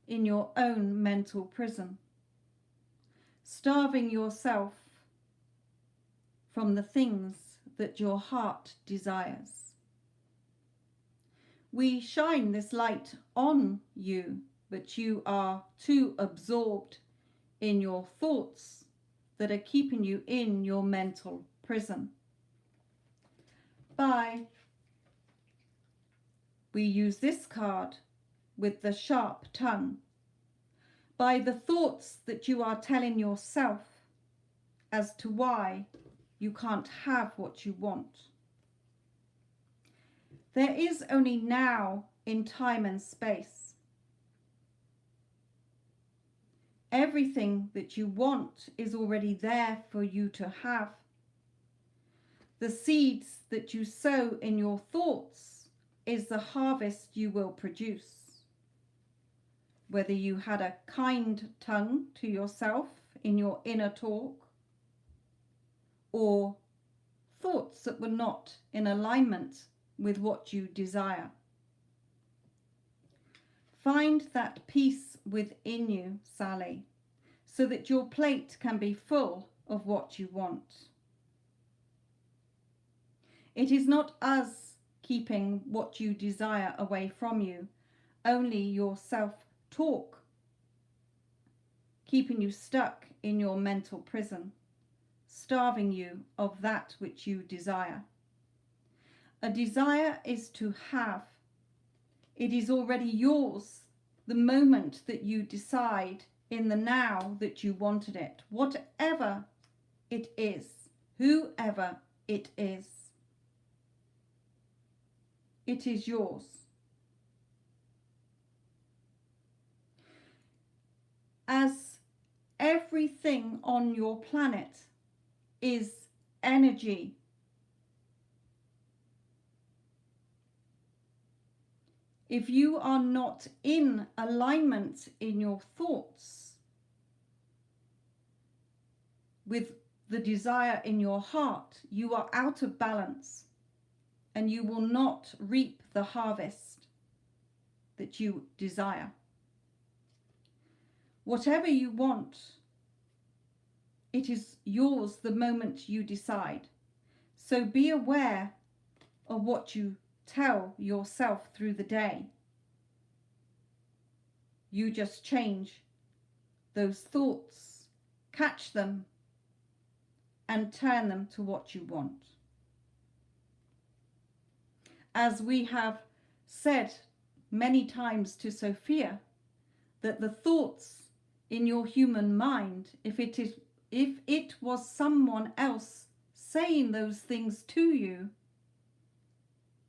in your own mental prison, starving yourself from the things that your heart desires. We shine this light on you, but you are too absorbed in your thoughts that are keeping you in your mental prison. We use this card with the sharp tongue. By the thoughts that you are telling yourself as to why you can't have what you want. There is only now in time and space. Everything that you want is already there for you to have. The seeds that you sow in your thoughts is the harvest you will produce. Whether you had a kind tongue to yourself in your inner talk, or thoughts that were not in alignment with what you desire. Find that peace within you, Sally, so that your plate can be full of what you want. It is not us keeping what you desire away from you, only your self-talk keeping you stuck in your mental prison, starving you of that which you desire. A desire is to have. It is already yours the moment that you decide in the now that you wanted it, whatever it is, whoever it is. It is yours. As everything on your planet is energy, if you are not in alignment in your thoughts with the desire in your heart, you are out of balance and you will not reap the harvest that you desire. Whatever you want, it is yours the moment you decide. So be aware of what you tell yourself through the day. You just change those thoughts, catch them, and turn them to what you want. As we have said many times to Sophia, that the thoughts in your human mind, if it was someone else saying those things to you,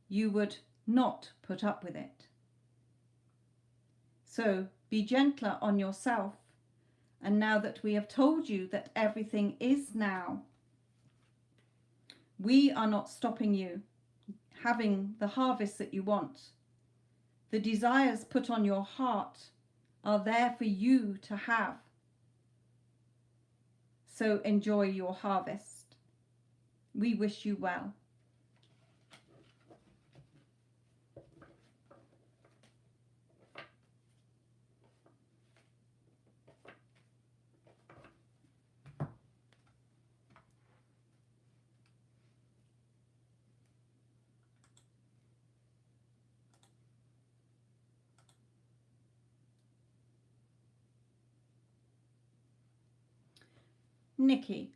you would not put up with it. So be gentler on yourself. And now that we have told you that everything is now, we are not stopping you having the harvest that you want. The desires put on your heart are there for you to have. So enjoy your harvest. We wish you well. Nikki.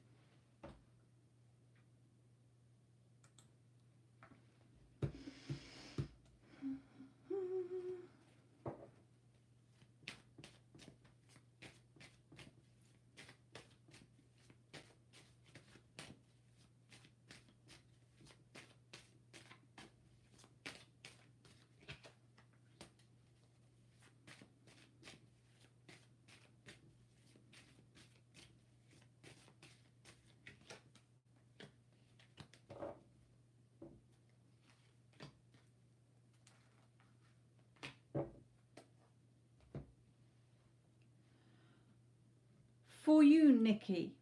For you, Nikki,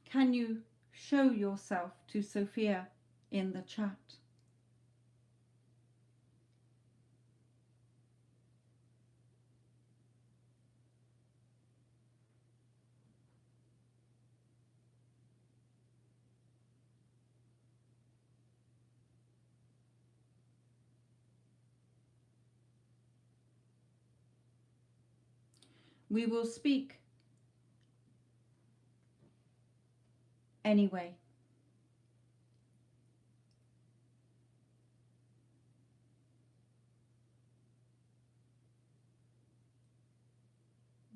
can you show yourself to Sophia in the chat? We will speak anyway.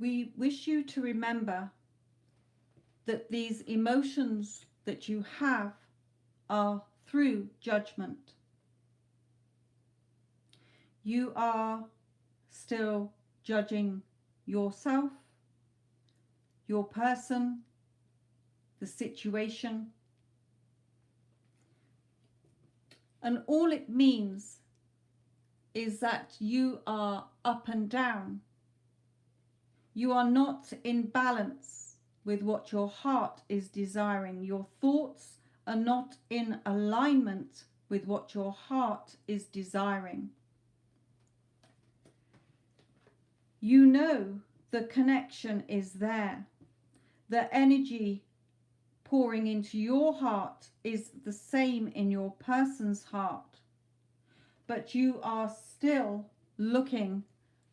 We wish you to remember that these emotions that you have are through judgment. You are still judging yourself, your person, the situation. And all it means is that you are up and down. You are not in balance with what your heart is desiring. Your thoughts are not in alignment with what your heart is desiring. You know the connection is there. The energy pouring into your heart is the same in your person's heart. But you are still looking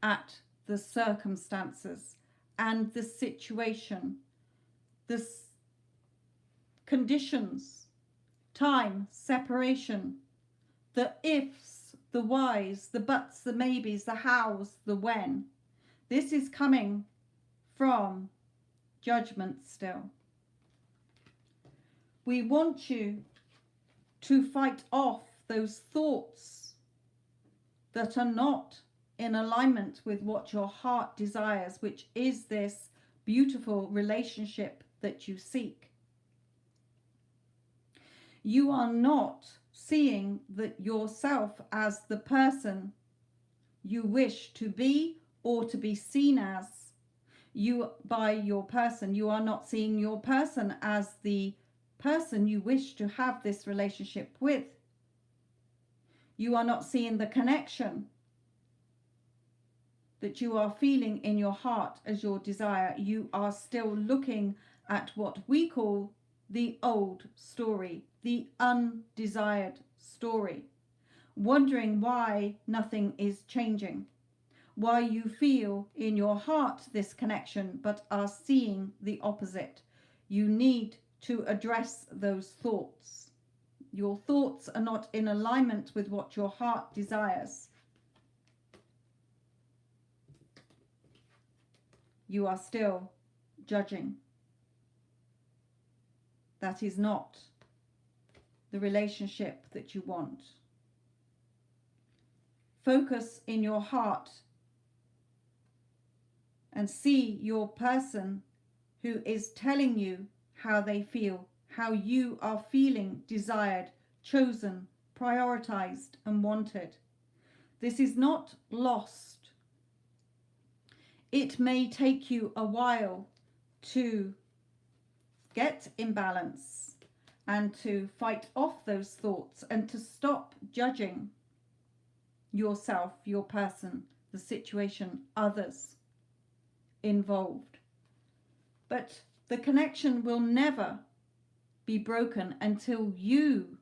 at the circumstances and the situation, the conditions, time, separation, the ifs, the whys, the buts, the maybes, the hows, the when. This is coming from judgment still. We want you to fight off those thoughts that are not in alignment with what your heart desires, which is this beautiful relationship that you seek. You are not seeing that yourself as the person you wish to be or to be seen as. You, by your person, you are not seeing your person as the person you wish to have this relationship with. You are not seeing the connection that you are feeling in your heart as your desire. You are still looking at what we call the old story, the undesired story, wondering why nothing is changing, why you feel in your heart this connection but are seeing the opposite. You need to address those thoughts. Your thoughts are not in alignment with what your heart desires. You are still judging. That is not the relationship that you want. Focus in your heart and see your person who is telling you how they feel, how you are feeling desired, chosen, prioritized and wanted. This is not lost. It may take you a while to get in balance and to fight off those thoughts and to stop judging yourself, your person, the situation, others involved. But the connection will never be broken until you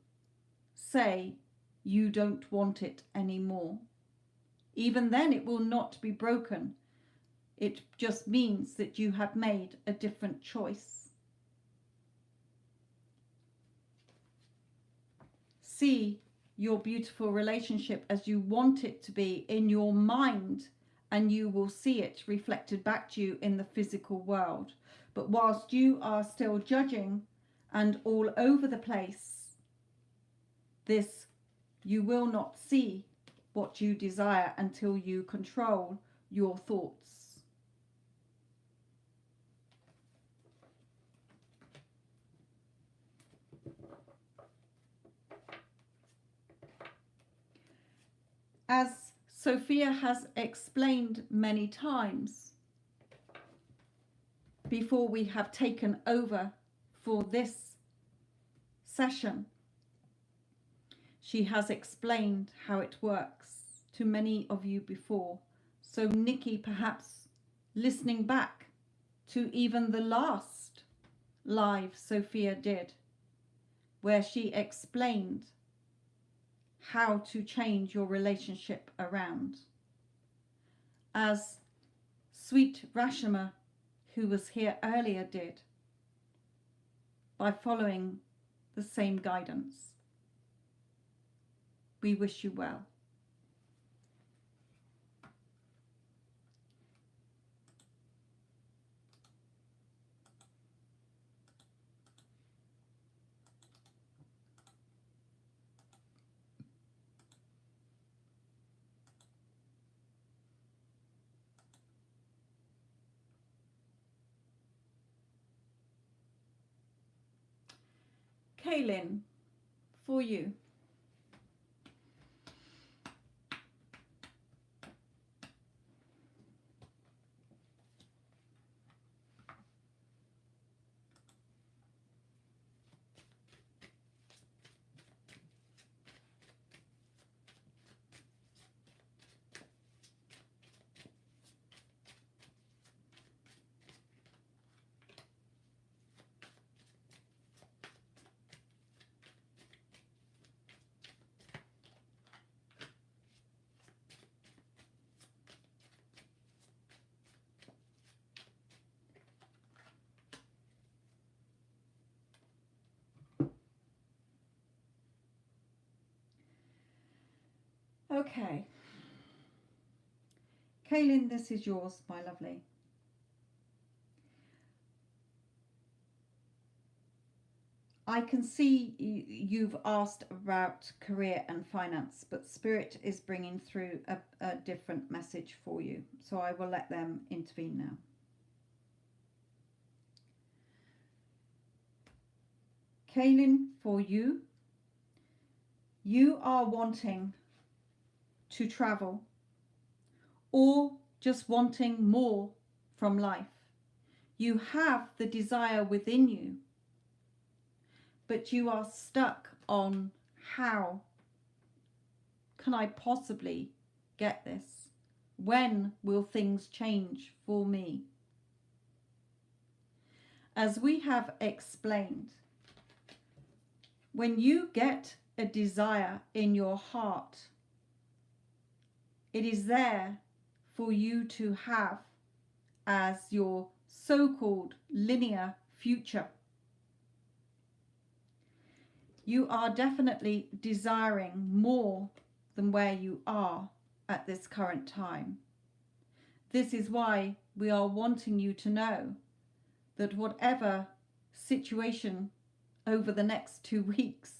say you don't want it anymore. Even then it will not be broken. It just means that you have made a different choice. See your beautiful relationship as you want it to be in your mind, and you will see it reflected back to you in the physical world. But whilst you are still judging and all over the place, this, you will not see what you desire until you control your thoughts. As Sophia has explained many times before we have taken over for this session, she has explained how it works to many of you before. So Nikki, perhaps listening back to even the last live Sophia did, where she explained how to change your relationship around. As Sweet Rashima, who was here earlier, did, by following the same guidance. We wish you well. Kaylin, for you. Okay. Kaylin, this is yours, my lovely. I can see you've asked about career and finance, but Spirit is bringing through a different message for you. So I will let them intervene now. Kaylin, for you, you are wanting to travel or just wanting more from life. You have the desire within you, but you are stuck on how can I possibly get this? When will things change for me? As we have explained, when you get a desire in your heart, it is there for you to have as your so-called linear future. You are definitely desiring more than where you are at this current time. This is why we are wanting you to know that whatever situation over the next 2 weeks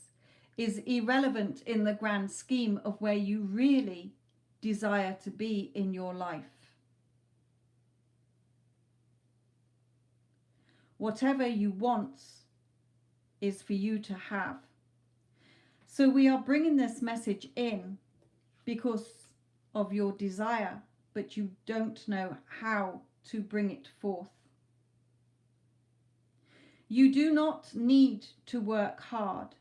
is irrelevant in the grand scheme of where you really desire to be in your life. Whatever you want is for you to have. So we are bringing this message in because of your desire, but you don't know how to bring it forth. You do not need to work hard.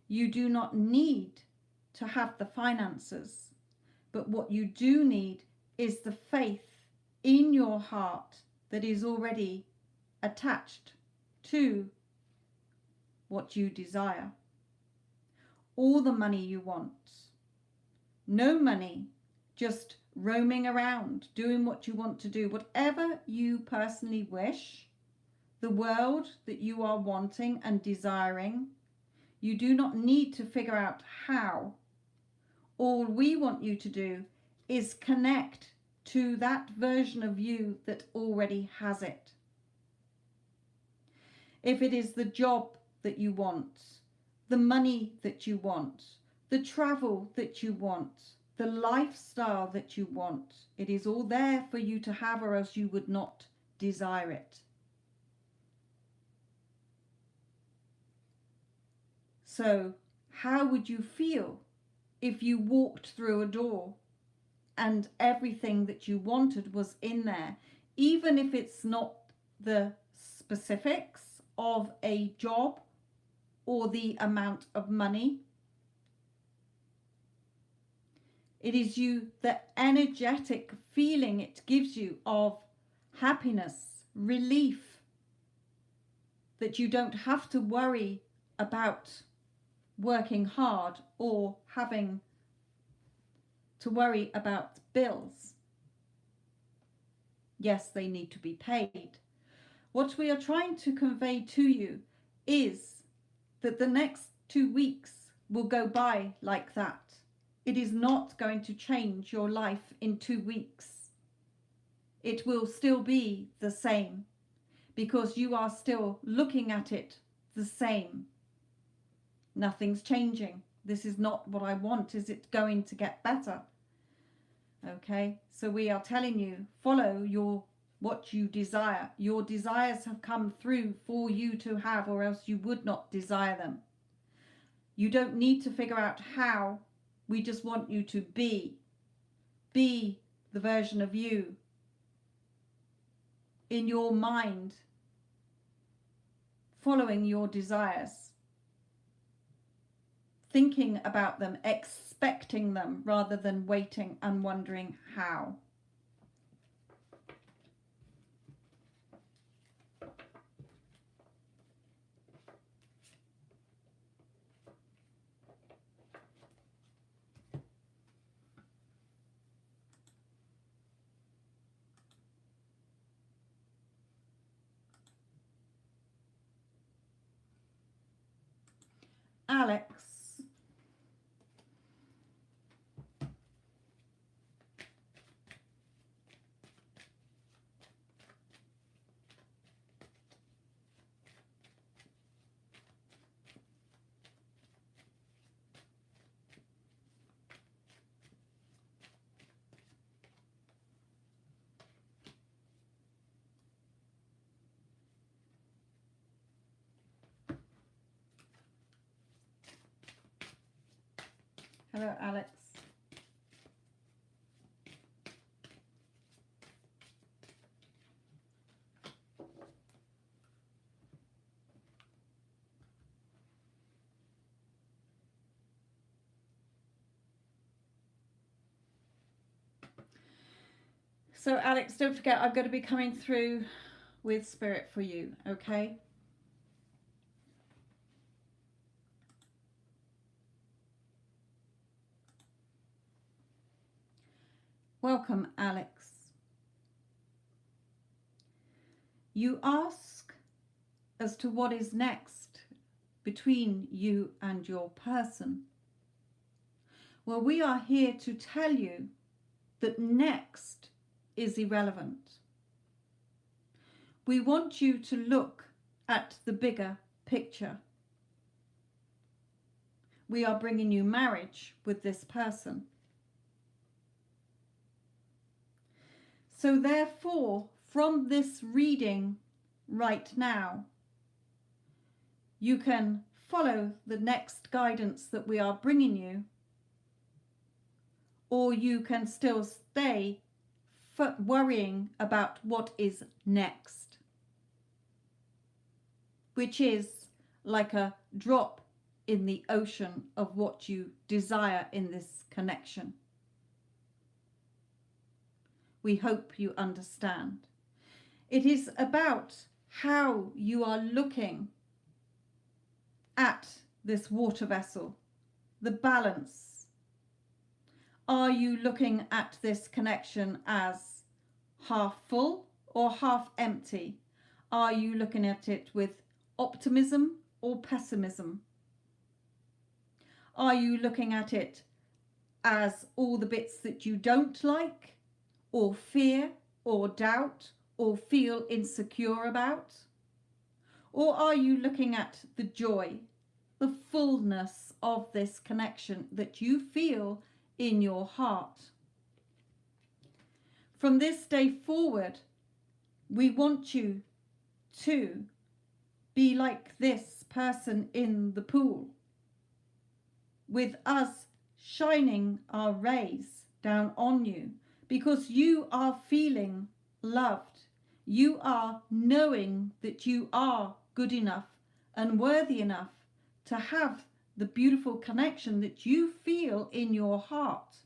You do not need to have the finances. But what you do need is the faith in your heart that is already attached to what you desire. All the money you want. No money, just roaming around, doing what you want to do. Whatever you personally wish, the world that you are wanting and desiring, you do not need to figure out how. All we want you to do is connect to that version of you that already has it. If it is the job that you want, the money that you want, the travel that you want, the lifestyle that you want, it is all there for you to have, or else you would not desire it. So how would you feel if you walked through a door and everything that you wanted was in there, even if it's not the specifics of a job or the amount of money? It is you, the energetic feeling it gives you of happiness, relief, that you don't have to worry about working hard or having to worry about bills. Yes, they need to be paid. What we are trying to convey to you is that the next 2 weeks will go by like that. It is not going to change your life in 2 weeks. It will still be the same because you are still looking at it the same. Nothing's changing. This is not what I want. Is it going to get better? Okay, so we are telling you, follow what you desire. Your desires have come through for you to have, or else you would not desire them. You don't need to figure out how. We just want you to be the version of you in your mind, following your desires, thinking about them, expecting them, rather than waiting and wondering how. Alex. Hello, Alex. So, Alex, don't forget, I'm going to be coming through with spirit for you, okay? Welcome, Alex. You ask as to what is next between you and your person. Well, we are here to tell you that next is irrelevant. We want you to look at the bigger picture. We are bringing you marriage with this person. So therefore, from this reading right now, you can follow the next guidance that we are bringing you, or you can still stay worrying about what is next. which is like a drop in the ocean of what you desire in this connection. We hope you understand. It is about how you are looking at this water vessel, the balance. Are you looking at this connection as half full or half empty? Are you looking at it with optimism or pessimism? Are you looking at it as all the bits that you don't like, or fear, or doubt, or feel insecure about? Or are you looking at the joy, the fullness of this connection that you feel in your heart? From this day forward, we want you to be like this person in the pool, with us shining our rays down on you, because you are feeling loved. You are knowing that you are good enough and worthy enough to have the beautiful connection that you feel in your heart.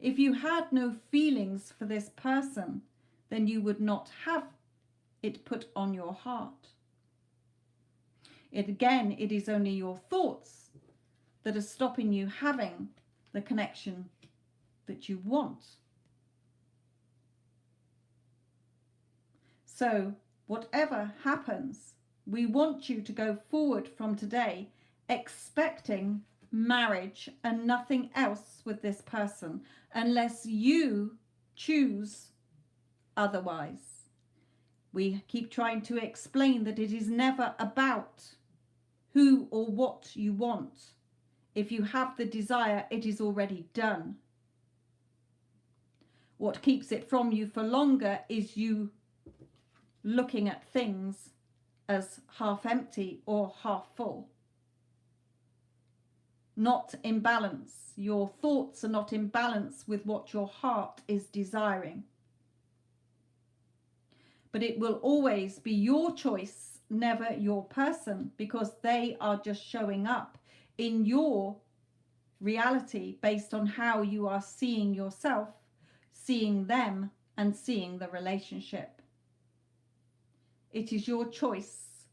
If you had no feelings for this person, then you would not have it put on your heart. It is only your thoughts that are stopping you having the connection that you want. So whatever happens, we want you to go forward from today expecting marriage and nothing else with this person, unless you choose otherwise. We keep trying to explain that it is never about who or what you want. If you have the desire, it is already done. What keeps it from you for longer is you looking at things as half empty or half full. Not in balance. Your thoughts are not in balance with what your heart is desiring. But it will always be your choice, never your person, because they are just showing up in your reality based on how you are seeing yourself, seeing them, and seeing the relationship. It is your choice.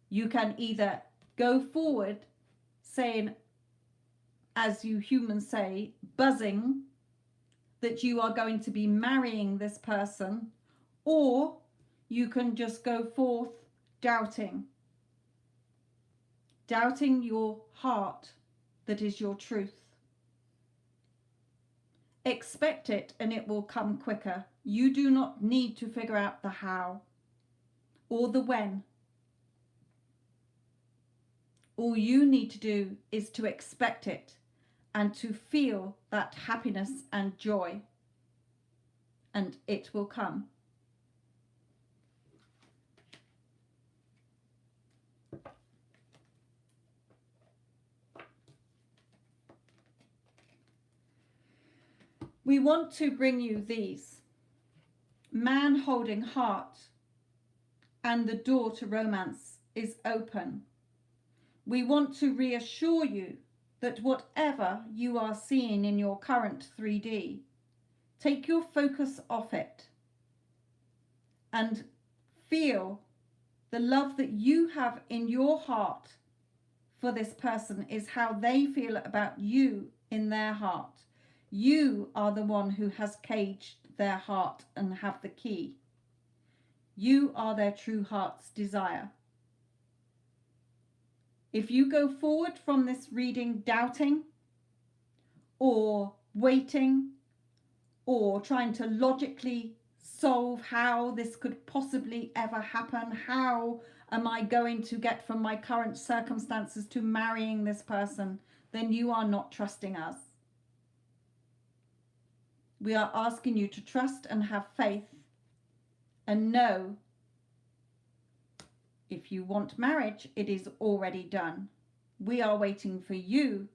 You can either go forward saying, as you humans say, buzzing that you are going to be marrying this person, or you can just go forth doubting your heart that is your truth. Expect it and it will come quicker. You do not need to figure out the how or the when. All you need to do is to expect it and to feel that happiness and joy, and it will come. We want to bring you these: man holding heart, and the door to romance is open. We want to reassure you that whatever you are seeing in your current 3D, take your focus off it and feel the love that you have in your heart for this person is how they feel about you in their heart. You are the one who has caged their heart and have the key. You are their true heart's desire. If you go forward from this reading doubting or waiting or trying to logically solve how this could possibly ever happen, how am I going to get from my current circumstances to marrying this person, then you are not trusting us. We are asking you to trust and have faith and know if you want marriage, it is already done. We are waiting for you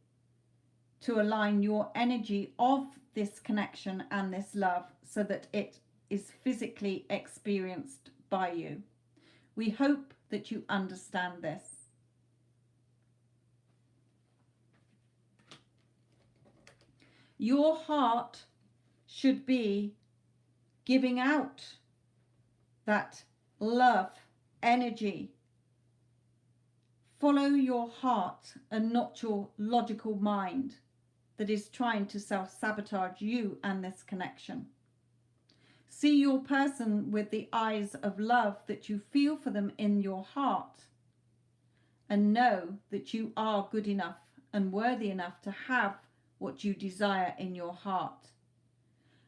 to align your energy of this connection and this love so that it is physically experienced by you. We hope that you understand this. Your heart should be giving out that love, energy. Follow your heart and not your logical mind that is trying to self-sabotage you and this connection. See your person with the eyes of love that you feel for them in your heart, and know that you are good enough and worthy enough to have what you desire in your heart.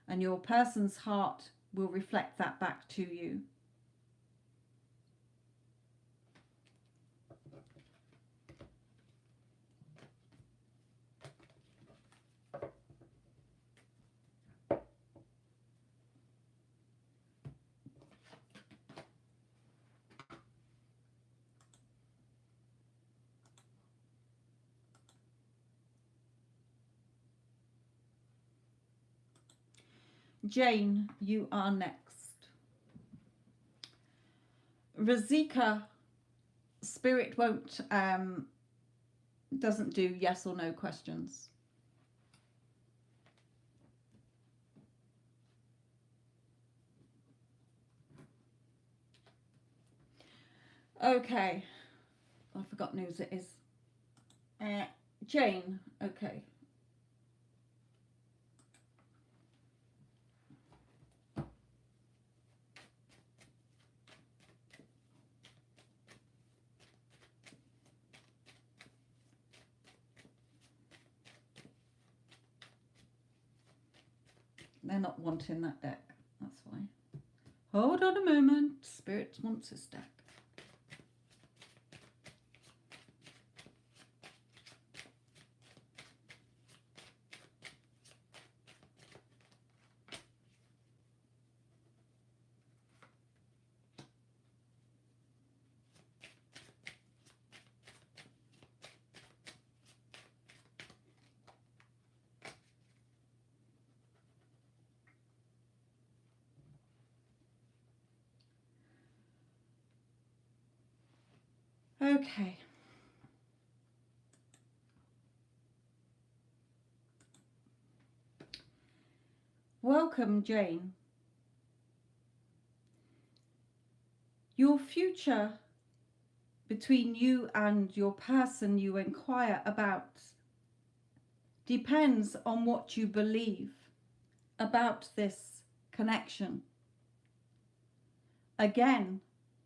And your person's heart will reflect that back to you. Jane, you are next. Razika, Spirit won't, doesn't do yes or no questions. Okay. I've forgotten whose it is. Jane, okay. They're not wanting that deck. That's why. Hold on a moment. Spirit wants this deck. Okay. Welcome, Jane. Your future between you and your person you inquire about depends on what you believe about this connection. Again,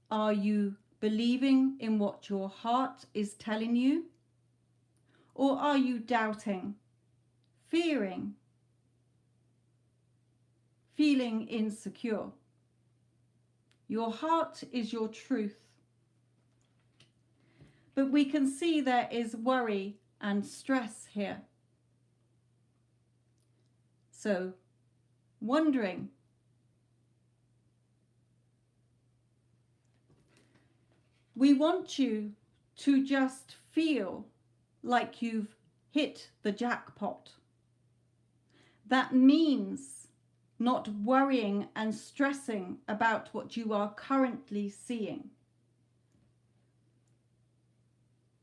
are you believing in what your heart is telling you? Or are you doubting, fearing, feeling insecure? Your heart is your truth. But we can see there is worry and stress here. So, wondering, we want you to just feel like you've hit the jackpot. That means not worrying and stressing about what you are currently seeing.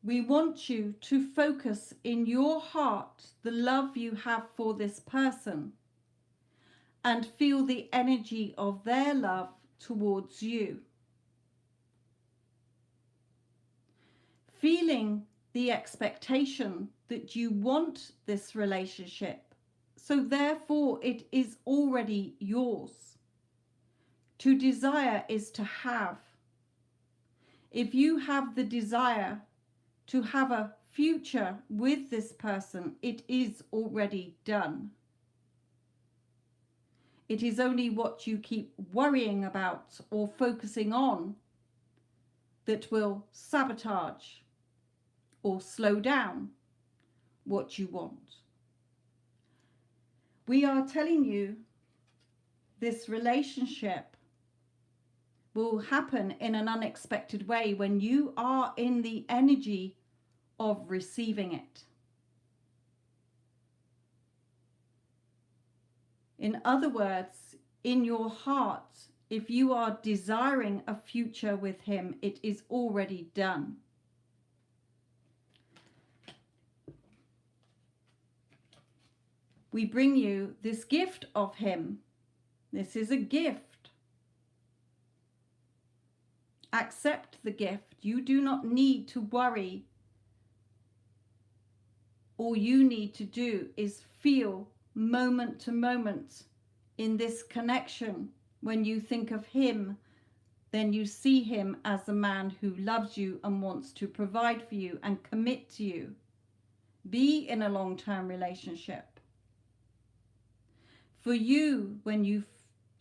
We want you to focus in your heart the love you have for this person and feel the energy of their love towards you. Feeling the expectation that you want this relationship, so therefore it is already yours. To desire is to have. If you have the desire to have a future with this person, it is already done. It is only what you keep worrying about or focusing on that will sabotage or slow down what you want. We are telling you this relationship will happen in an unexpected way when you are in the energy of receiving it. In other words, in your heart, if you are desiring a future with him, it is already done. We bring you this gift of him. This is a gift. Accept the gift. You do not need to worry. All you need to do is feel moment to moment in this connection. When you think of him, then you see him as a man who loves you and wants to provide for you and commit to you. Be in a long-term relationship. For you, when you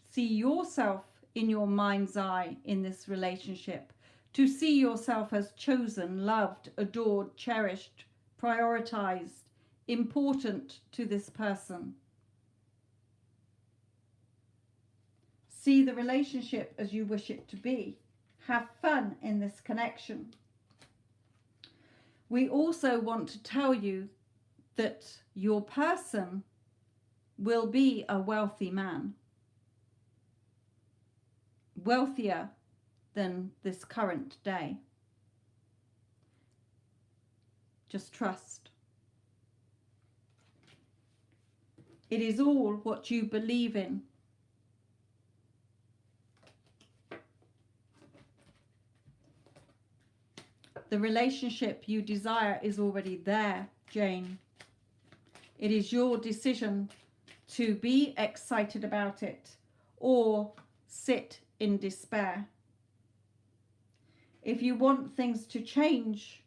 see yourself in your mind's eye in this relationship, to see yourself as chosen, loved, adored, cherished, prioritized, important to this person. See the relationship as you wish it to be. Have fun in this connection. We also want to tell you that your person will be a wealthy man. Wealthier than this current day. Just trust. It is all what you believe in. The relationship you desire is already there, Jane. It is your decision to be excited about it or sit in despair. If you want things to change,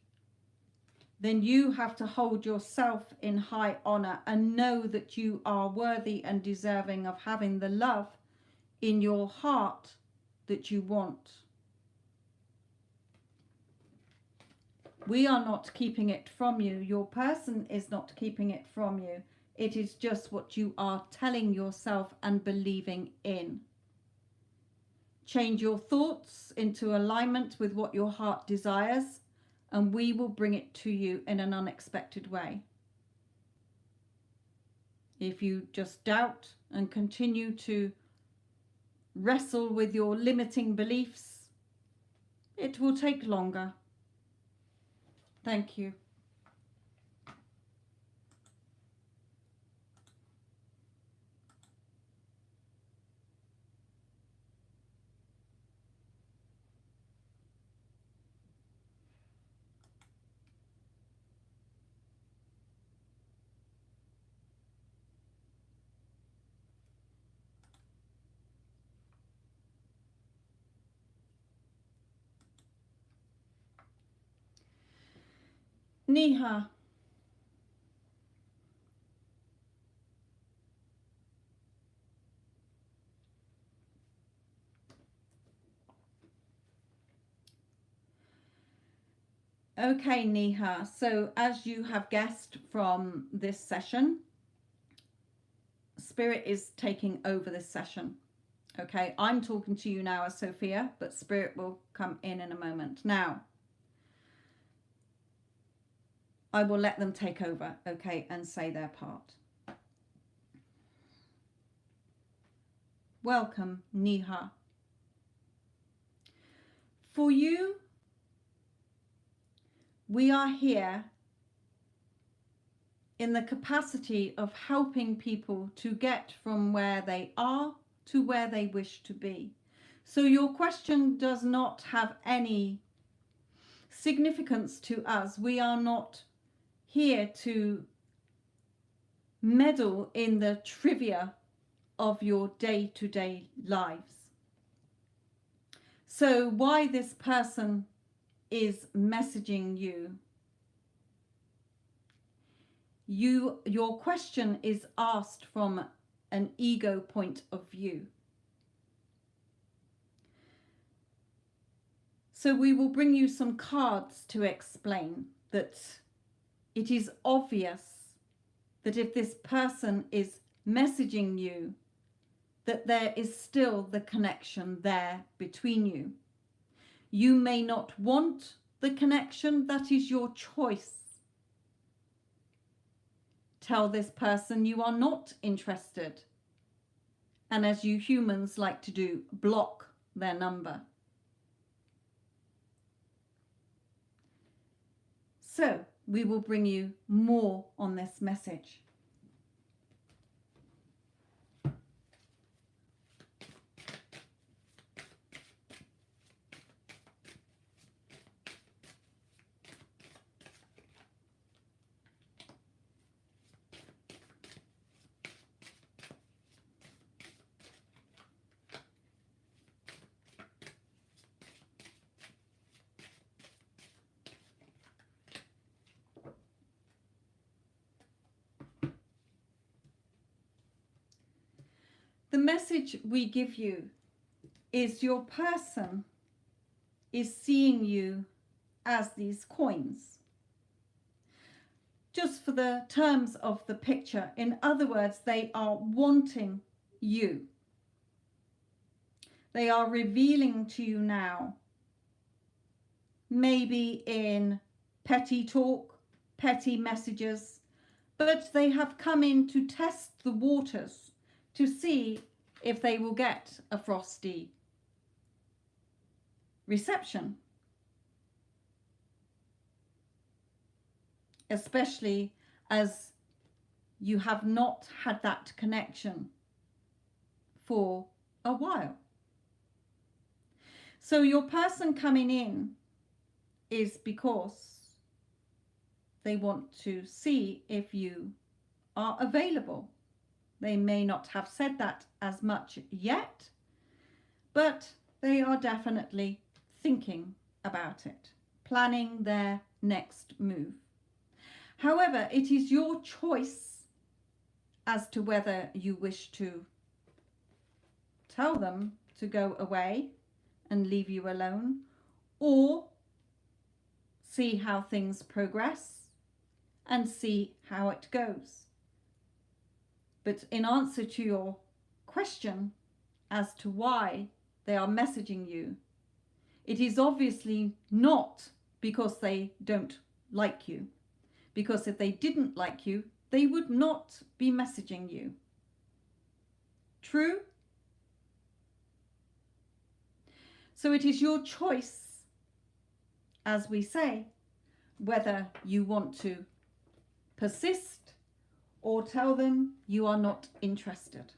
then you have to hold yourself in high honor and know that you are worthy and deserving of having the love in your heart that you want. We are not keeping it from you. Your person is not keeping it from you. It is just what you are telling yourself and believing in. Change your thoughts into alignment with what your heart desires, and we will bring it to you in an unexpected way. If you just doubt and continue to wrestle with your limiting beliefs, it will take longer. Thank you. Neha. Okay, Neha. So as you have guessed from this session, Spirit is taking over this session. Okay, I'm talking to you now as Sophia, but Spirit will come in a moment. Now, I will let them take over, okay, and say their part. Welcome, Neha. For you, we are here in the capacity of helping people to get from where they are to where they wish to be. So your question does not have any significance to us. We are not here to meddle in the trivia of your day-to-day lives. So why this person is messaging you, your question is asked from an ego point of view. So we will bring you some cards to explain that it is obvious that if this person is messaging you, that there is still the connection there between you. You may not want the connection, that is your choice. Tell this person you are not interested and as you humans like to do, block their number. So we will bring you more on this message. The message we give you is your person is seeing you as these coins. Just for the terms of the picture, in other words, they are wanting you. They are revealing to you now, maybe in petty talk, petty messages, but they have come in to test the waters to see if they will get a frosty reception. Especially as you have not had that connection for a while. So your person coming in is because they want to see if you are available. They may not have said that as much yet, but they are definitely thinking about it, planning their next move. However, it is your choice as to whether you wish to tell them to go away and leave you alone, or see how things progress and see how it goes. But in answer to your question as to why they are messaging you, it is obviously not because they don't like you. Because if they didn't like you, they would not be messaging you. True? So it is your choice, as we say, whether you want to persist or tell them you are not interested.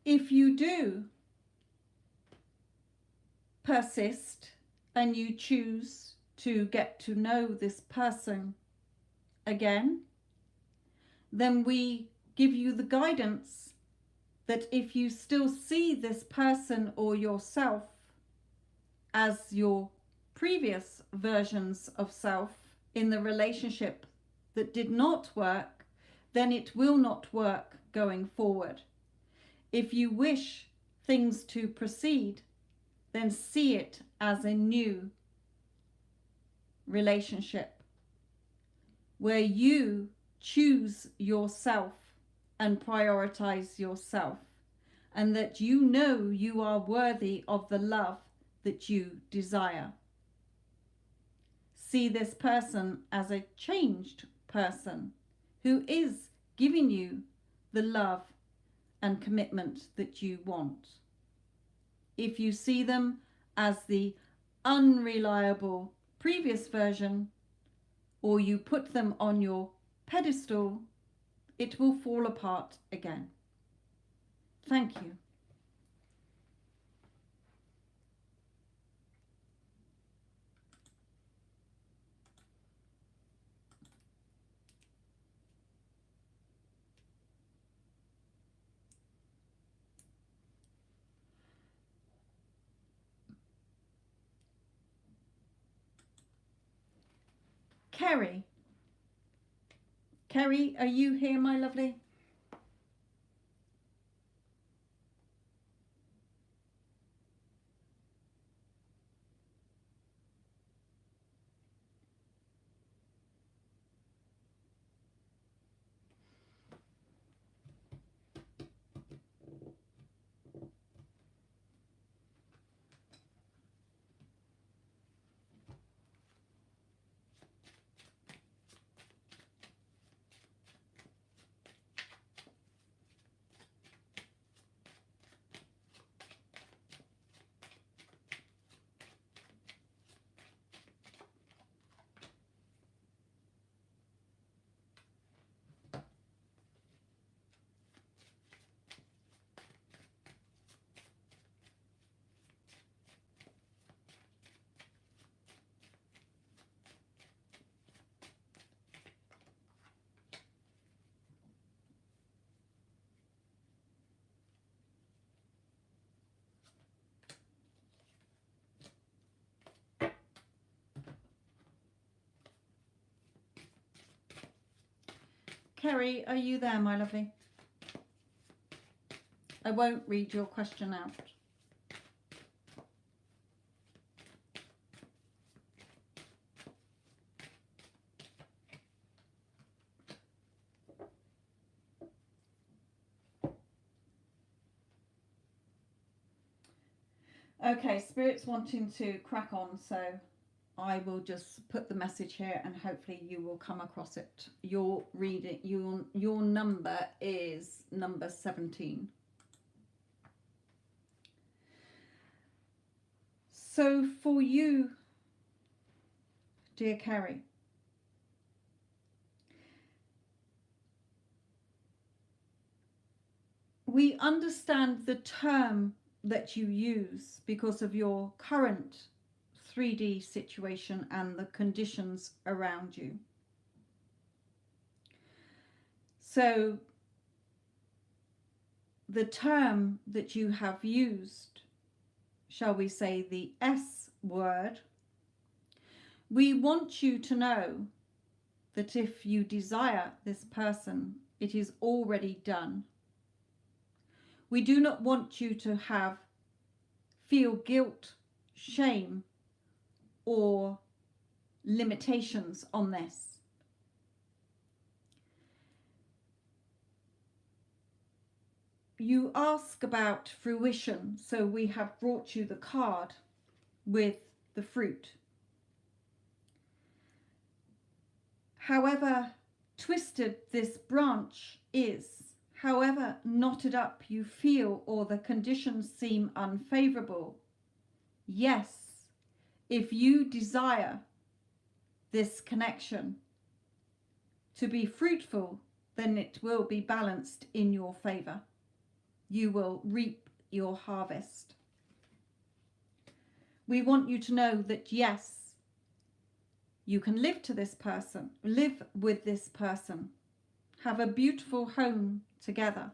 If you do persist and you choose to get to know this person again, then we give you the guidance that if you still see this person or yourself as your previous versions of self in the relationship that did not work, then it will not work going forward. If you wish things to proceed, then see it as a new relationship where you choose yourself and prioritize yourself, and that you know you are worthy of the love that you desire. See this person as a changed person who is giving you the love and commitment that you want. If you see them as the unreliable previous version, or you put them on your pedestal, it will fall apart again. Thank you. Kerry. Kerry, are you here, my lovely? Kerry, are you there, my lovely? I won't read your question out. Okay, Spirit's wanting to crack on, so I will just put the message here and hopefully you will come across it. Your reading, your number is number 17. So for you, dear Kerry, we understand the term that you use because of your current 3D situation and the conditions around you. So the term that you have used, shall we say the S word, we want you to know that if you desire this person, it is already done. We do not want you to feel guilt, shame, or limitations on this. You ask about fruition, so we have brought you the card with the fruit. However twisted this branch is, however knotted up you feel or the conditions seem unfavorable, yes, if you desire this connection to be fruitful, then it will be balanced in your favor. You will reap your harvest. We want you to know that yes, you can live with this person, have a beautiful home together.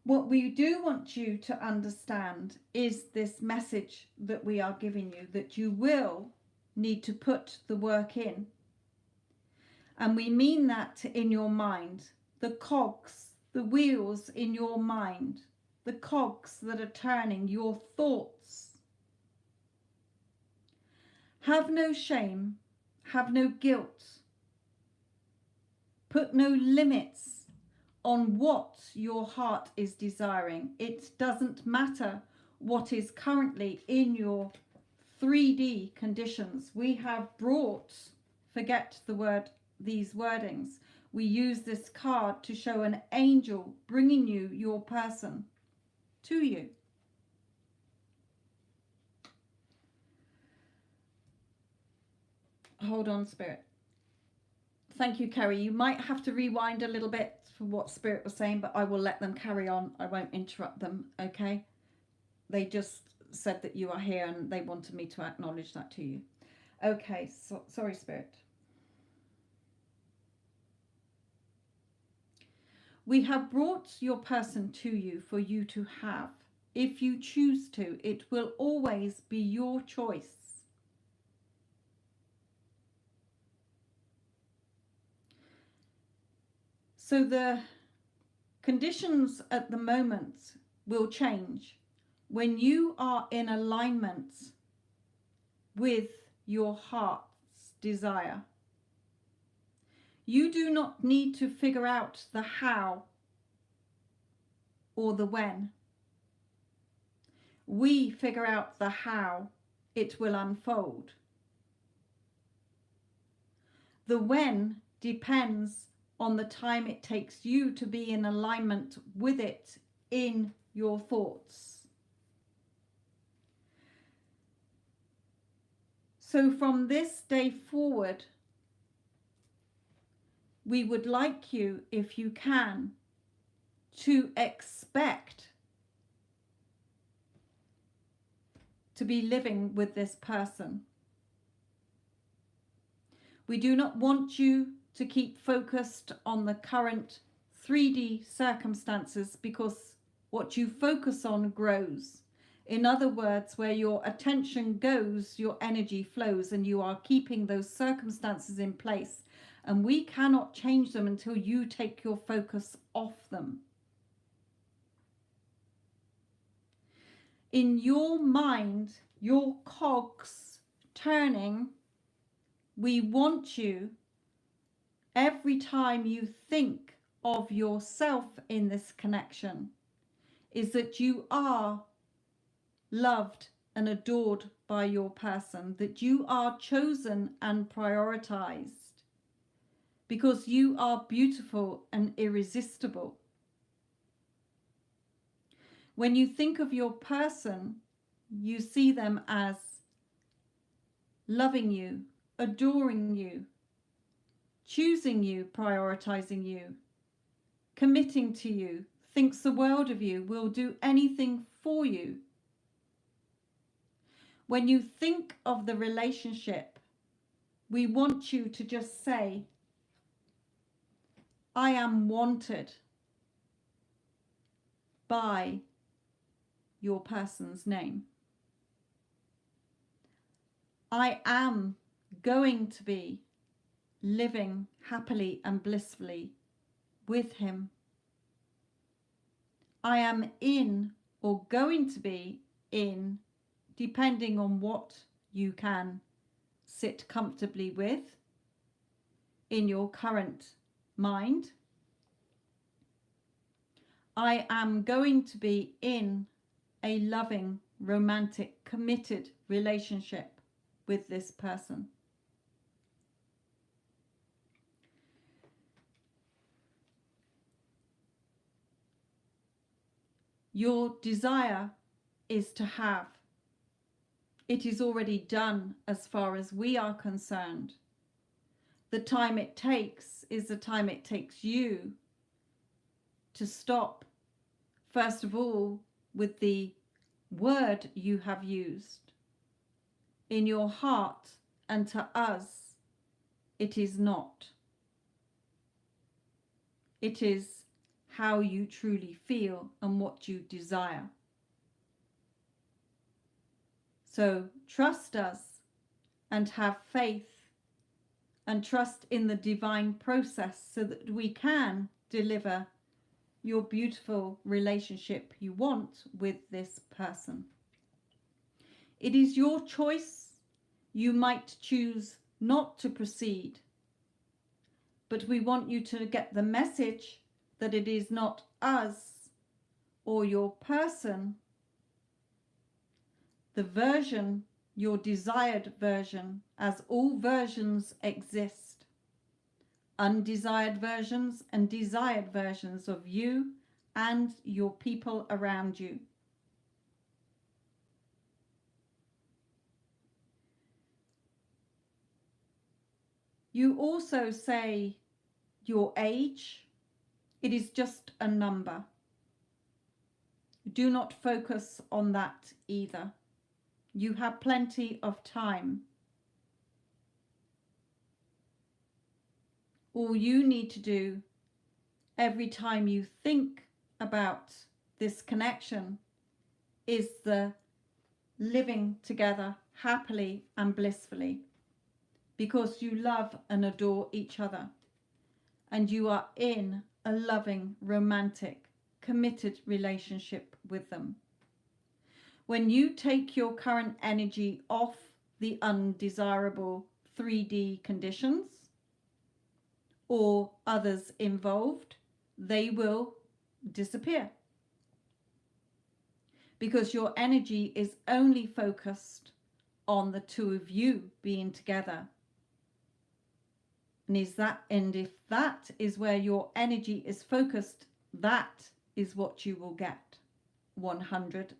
What we do want you to understand is this message that we are giving you, that you will need to put the work in. And we mean that in your mind, the cogs, the wheels in your mind, the cogs that are turning, your thoughts. Have no shame, have no guilt. Put no limits on what your heart is desiring. It doesn't matter what is currently in your 3D conditions. We have brought, forget the word, these wordings. We use this card to show an angel bringing you your person to you. Hold on, Spirit. Thank you, Kerry. You might have to rewind a little bit for what Spirit was saying, but I will let them carry on. I won't interrupt them, okay? They just said that you are here and they wanted me to acknowledge that to you. Okay, so, sorry, Spirit. We have brought your person to you for you to have. If you choose to, it will always be your choice. So the conditions at the moment will change when you are in alignment with your heart's desire. You do not need to figure out the how or the when. We figure out the how it will unfold. The when depends on the time it takes you to be in alignment with it in your thoughts. So from this day forward, we would like you, if you can, to expect to be living with this person. We do not want you to keep focused on the current 3D circumstances, because what you focus on grows. In other words, where your attention goes, your energy flows, and you are keeping those circumstances in place And we cannot change them until you take your focus off them. In your mind, your cogs turning, we want you, every time you think of yourself in this connection, is that you are loved and adored by your person, that you are chosen and prioritized, because you are beautiful and irresistible. When you think of your person, you see them as loving you, adoring you, choosing you, prioritizing you, committing to you, thinks the world of you, will do anything for you. When you think of the relationship, we want you to just say, I am wanted by your person's name. I am going to be living happily and blissfully with him. I am in, or going to be in, depending on what you can sit comfortably with in your current mind. I am going to be in a loving, romantic, committed relationship with this person. Your desire is to have. It is already done as far as we are concerned. The time it takes is the time it takes you to stop, first of all, with the word you have used. In your heart and to us, it is not. It is how you truly feel and what you desire. So trust us and have faith and trust in the divine process so that we can deliver your beautiful relationship you want with this person. It is your choice. You might choose not to proceed, but we want you to get the message that it is not us or your person, the version, your desired version, as all versions exist. Undesired versions and desired versions of you and your people around you. You also say your age. It is just a number. Do not focus on that either. You have plenty of time. All you need to do every time you think about this connection is the living together happily and blissfully, because you love and adore each other and you are in a loving, romantic, committed relationship with them. When you take your current energy off the undesirable 3D conditions or others involved, they will disappear, because your energy is only focused on the two of you being together. And if that is where your energy is focused, that is what you will get 100%.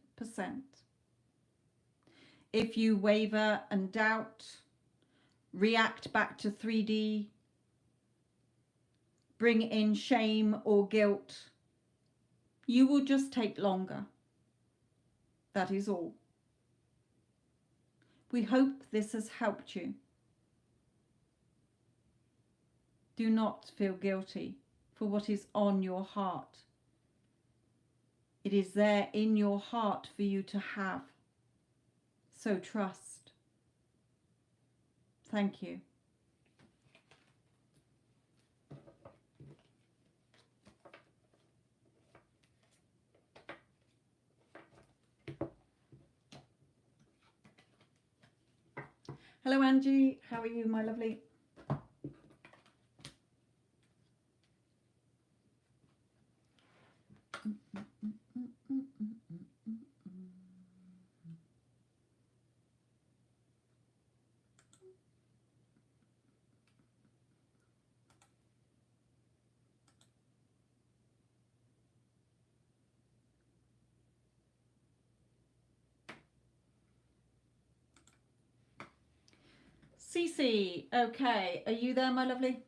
If you waver and doubt, react back to 3D, bring in shame or guilt, you will just take longer. That is all. We hope this has helped you. Do not feel guilty for what is on your heart. It is there in your heart for you to have. So trust. Thank you. Hello, Angie. How are you, my lovely? Cece, okay. Are you there, my lovely?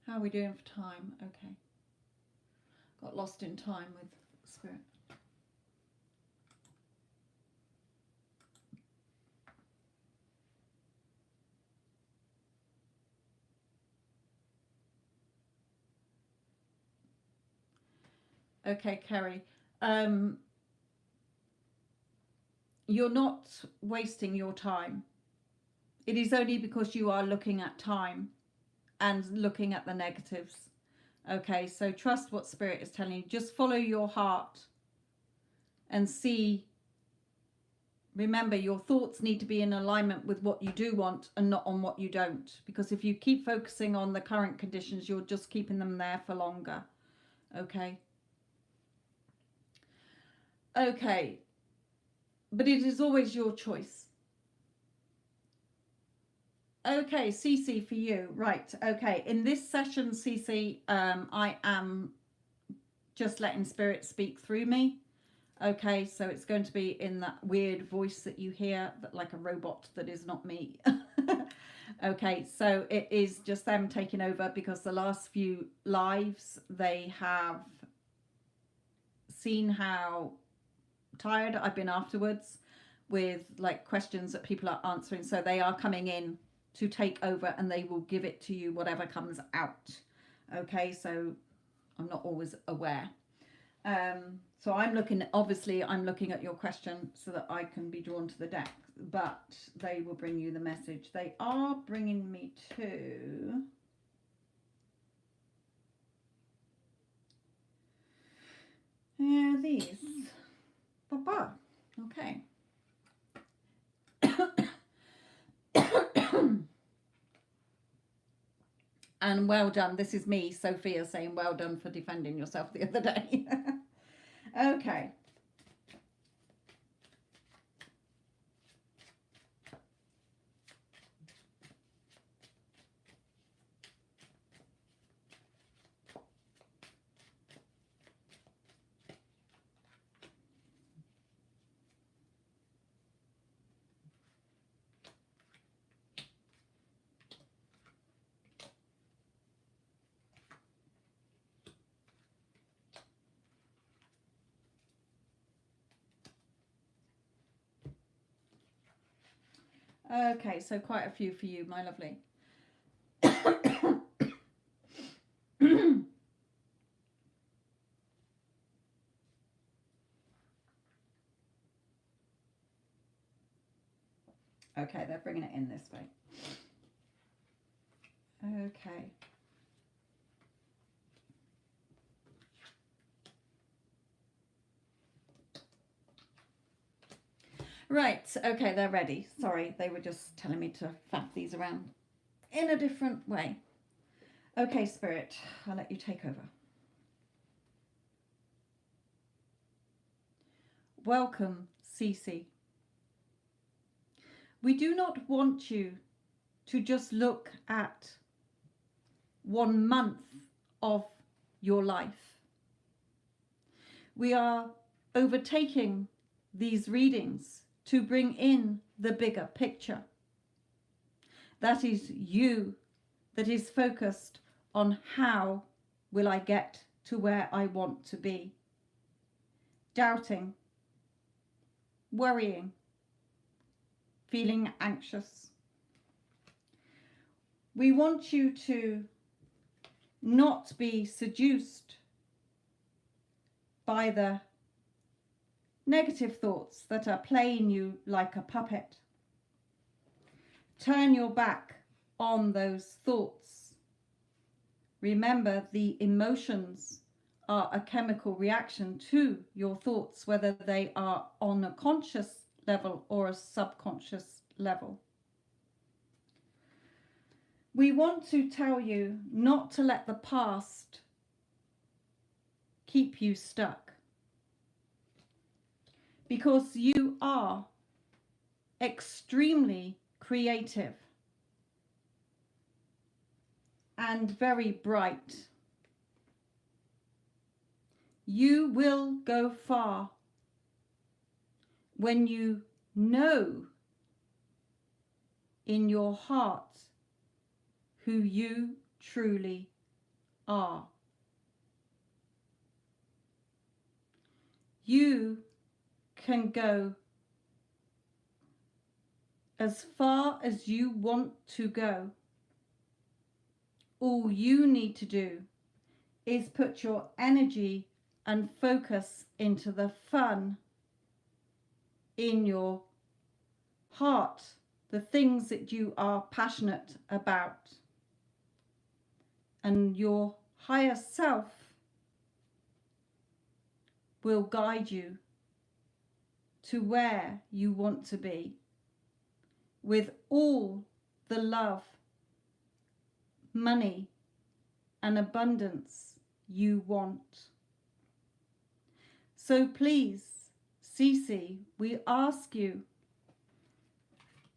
How are we doing for time? Okay. Got lost in time with Spirit. Okay, Kerry. You're not wasting your time. It is only because you are looking at time and looking at the negatives. Okay, so trust what Spirit is telling you. Just follow your heart and see. Remember, your thoughts need to be in alignment with what you do want and not on what you don't. Because if you keep focusing on the current conditions, you're just keeping them there for longer. Okay? Okay. But it is always your choice. Okay, Cece, for you. Right, okay. In this session, Cece, I am just letting Spirit speak through me. Okay, so it's going to be in that weird voice that you hear, that like a robot that is not me. Okay, so it is just them taking over because the last few lives, they have seen how tired I've been afterwards with like questions that people are answering. So they are coming in to take over and they will give it to you, whatever comes out. Okay, so I'm not always aware. So I'm looking, obviously I'm looking at your question so that I can be drawn to the deck, but they will bring you the message. They are bringing me to these. Papa. Okay. And well done. This is me, Sophia, saying well done for defending yourself the other day. Okay. Okay, so quite a few for you, my lovely. Okay, they're bringing it in this way. Okay. Right, okay, they're ready. Sorry, they were just telling me to faff these around in a different way. Okay, Spirit, I'll let you take over. Welcome, Cece. We do not want you to just look at 1 month of your life. We are overtaking these readings to bring in the bigger picture. That is you, that is focused on how will I get to where I want to be. Doubting, worrying, feeling anxious. We want you to not be seduced by the negative thoughts that are playing you like a puppet. Turn your back on those thoughts. Remember, the emotions are a chemical reaction to your thoughts, whether they are on a conscious level or a subconscious level. We want to tell you not to let the past keep you stuck, because you are extremely creative and very bright. You will go far when you know in your heart who you truly are. You can go as far as you want to go. All you need to do is put your energy and focus into the fun in your heart, the things that you are passionate about. And your higher self will guide you to where you want to be with all the love, money, and abundance you want. So please, Cece, we ask you,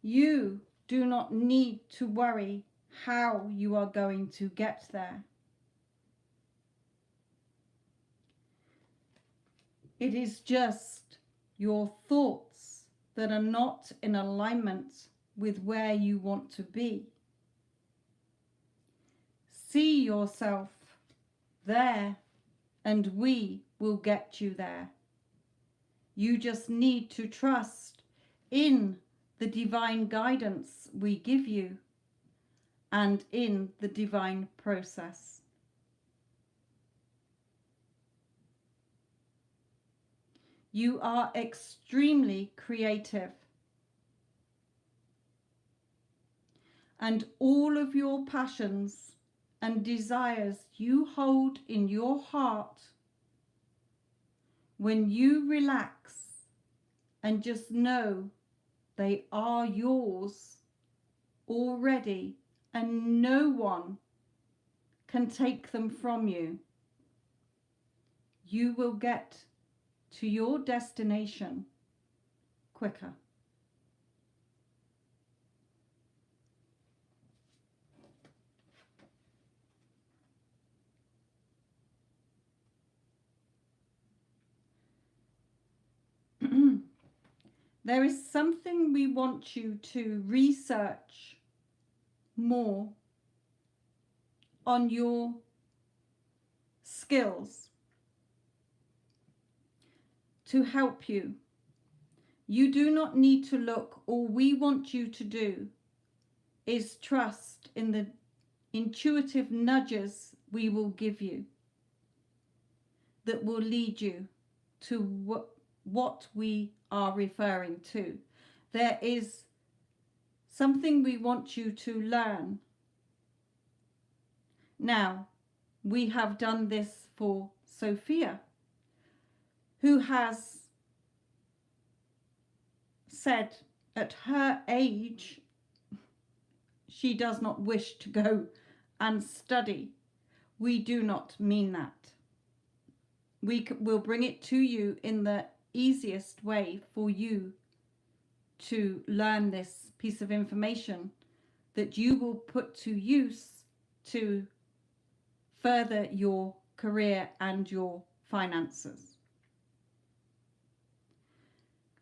you do not need to worry how you are going to get there. It is just your thoughts that are not in alignment with where you want to be. See yourself there, and we will get you there. You just need to trust in the divine guidance we give you and in the divine process. You are extremely creative, and all of your passions and desires you hold in your heart, when you relax and just know they are yours already and no one can take them from you, you will get to your destination quicker. There is something we want you to research more on your skills to help you. You do not need to look. All we want you to do is trust in the intuitive nudges we will give you that will lead you to what we are referring to. There is something we want you to learn. Now, we have done this for Sophia, who has said at her age she does not wish to go and study. We do not mean that. We will bring it to you in the easiest way for you to learn this piece of information that you will put to use to further your career and your finances.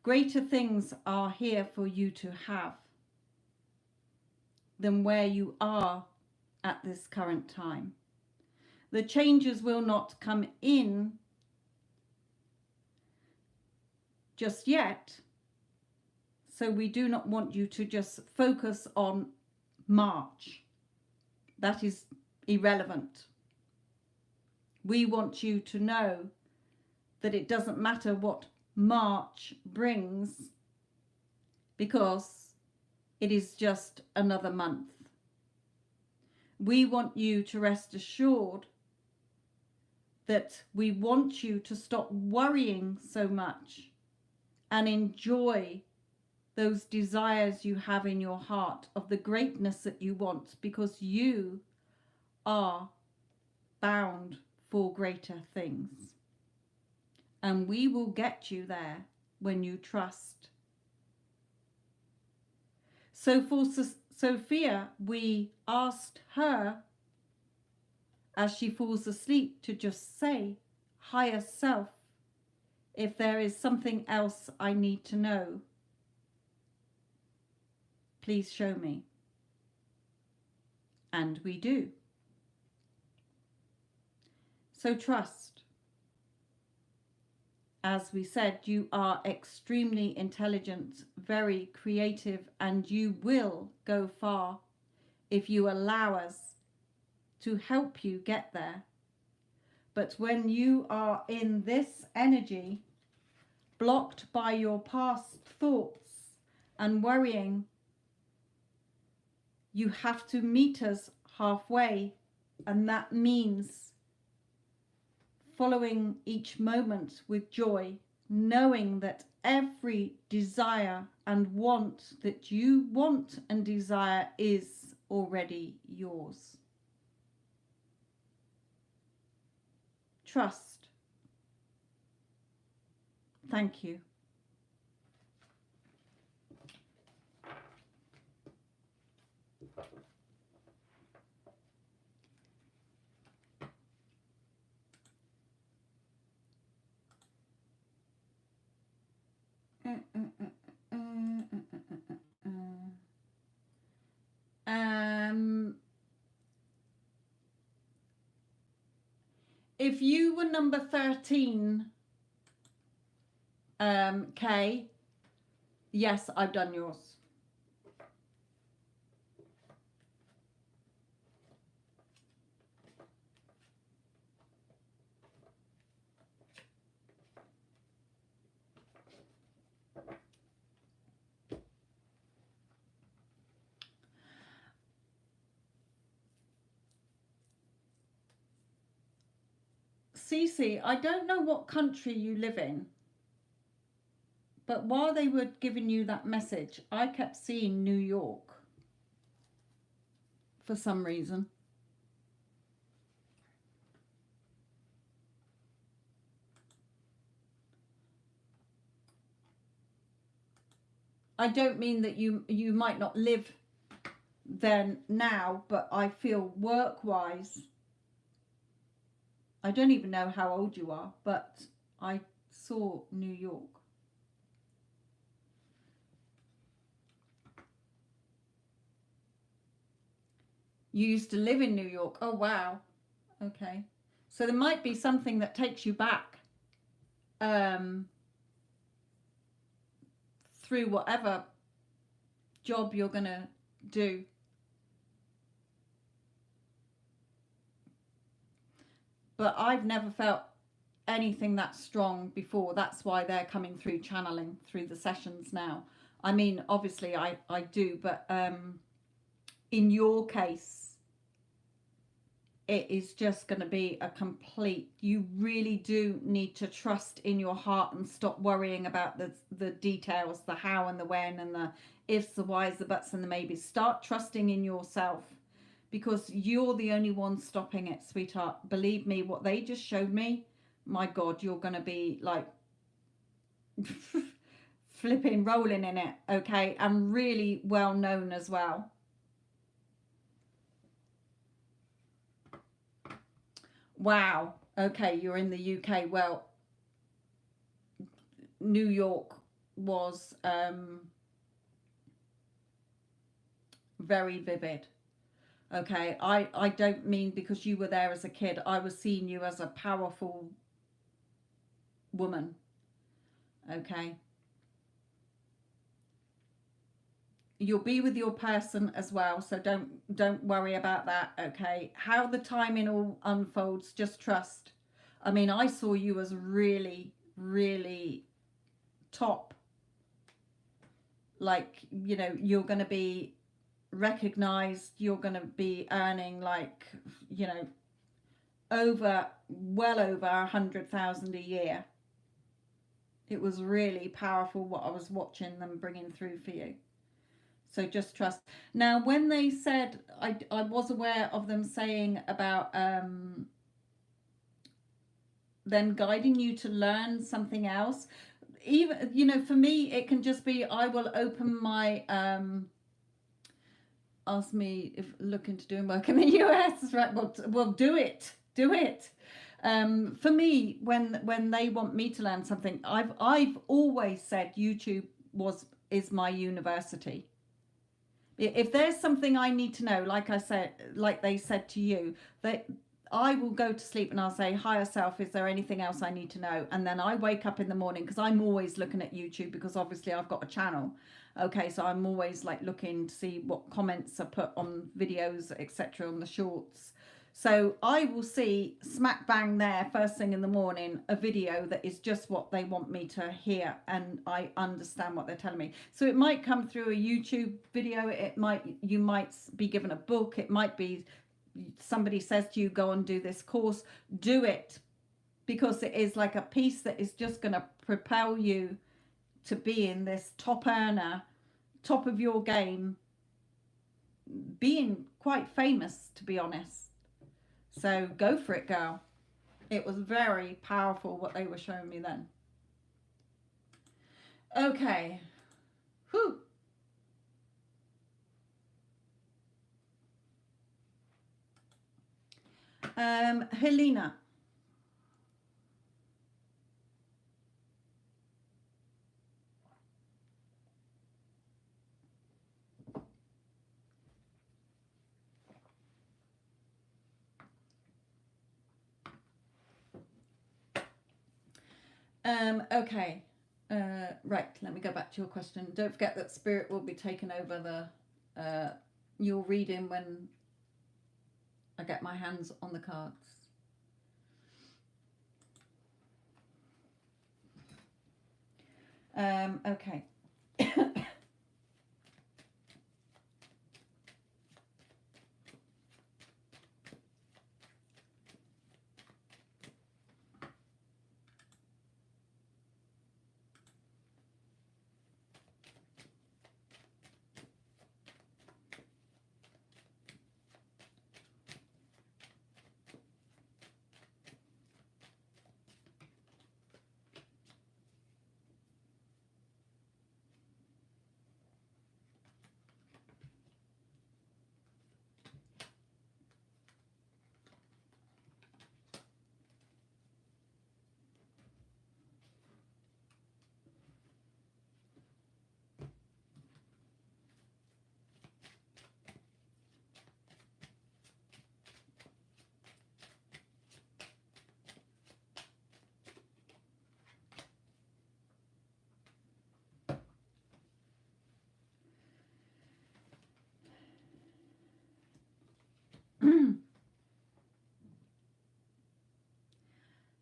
Greater things are here for you to have than where you are at this current time. The changes will not come in just yet, so we do not want you to just focus on March. That is irrelevant. We want you to know that it doesn't matter what March brings, because it is just another month. We want you to rest assured that we want you to stop worrying so much and enjoy those desires you have in your heart of the greatness that you want, because you are bound for greater things. And we will get you there when you trust. So for Sophia, we asked her, as she falls asleep, to just say, higher self, if there is something else I need to know, please show me. And we do. So trust. As we said, you are extremely intelligent, very creative, and you will go far if you allow us to help you get there. But when you are in this energy, blocked by your past thoughts and worrying, you have to meet us halfway, and that means following each moment with joy, knowing that every desire and want that you want and desire is already yours. Trust. Thank you. If you were number 13, Kay, yes, I've done yours. Cece, I don't know what country you live in, but while they were giving you that message, I kept seeing New York for some reason. I don't mean that you might not live there now, but I feel work-wise, I don't even know how old you are, but I saw New York. You used to live in New York. Oh, wow. Okay. So there might be something that takes you back through whatever job you're going to do. But I've never felt anything that strong before. That's why they're coming through, channeling through the sessions now. I mean, obviously I do, but in your case, it is just going to be a complete, you really do need to trust in your heart and stop worrying about the details, the how and the when and the ifs, the whys, the buts and the maybes. Start trusting in yourself, because you're the only one stopping it, sweetheart. Believe me, what they just showed me, my God, you're going to be like flipping, rolling in it, okay? And really well known as well. Wow. Okay, you're in the UK. Well, New York was very vivid. Okay, I don't mean because you were there as a kid. I was seeing you as a powerful woman. Okay. You'll be with your person as well, so don't worry about that. Okay, how the timing all unfolds, just trust. I mean, I saw you as really top, like, you know, you're going to be recognized, you're going to be earning, like, you know, well over 100,000 a year. It was really powerful what I was watching them bringing through for you. So just trust. Now, when they said, I was aware of them saying about them guiding you to learn something else. Even, you know, for me, it can just be, I will open my, ask me if looking to doing work in the US, right? Well, do it. For me, when they want me to learn something, I've always said YouTube is my university. If there's something I need to know, like I said, like they said to you, that I will go to sleep and I'll say, higher self, is there anything else I need to know? And then I wake up in the morning, because I'm always looking at YouTube, because obviously I've got a channel. Okay, so I'm always like looking to see what comments are put on videos, etc., on the shorts. So I will see smack bang there first thing in the morning a video that is just what they want me to hear, and I understand what they're telling me. So it might come through a YouTube video, you might be given a book, it might be somebody says to you, go and do this course. Do it, because it is like a piece that is just going to propel you to be in this top earner, top of your game, being quite famous, to be honest. So go for it, girl. It was very powerful what they were showing me then. Okay. Whew. Helena. Okay. Right, let me go back to your question. Don't forget that Spirit will be taking over your reading when I get my hands on the cards. Okay.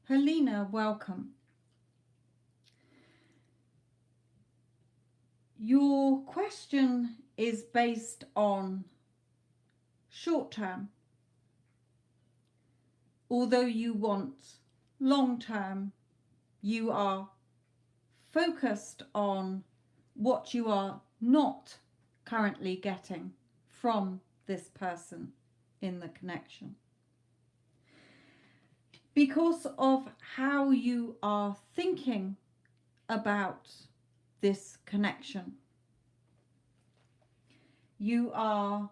Helena, welcome. Your question is based on short term, although you want long term. You are focused on what you are not currently getting from this person in the connection, because of how you are thinking about this connection. You are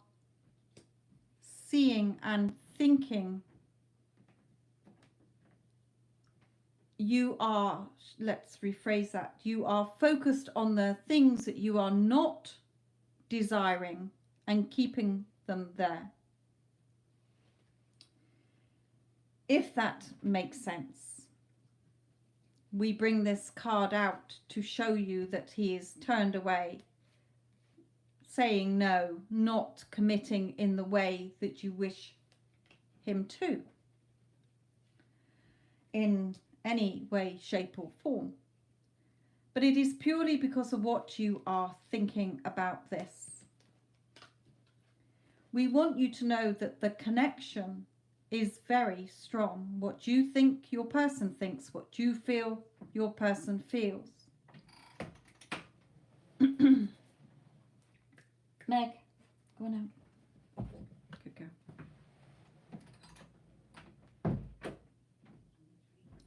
seeing and thinking. You are, let's rephrase that, you are focused on the things that you are not desiring and keeping them there. If that makes sense. We bring this card out to show you that he is turned away, saying no, not committing in the way that you wish him to, in any way, shape or form. But it is purely because of what you are thinking about this. We want you to know that the connection is very strong. What you think your person thinks, what you feel your person feels. Meg, go on out. Good girl.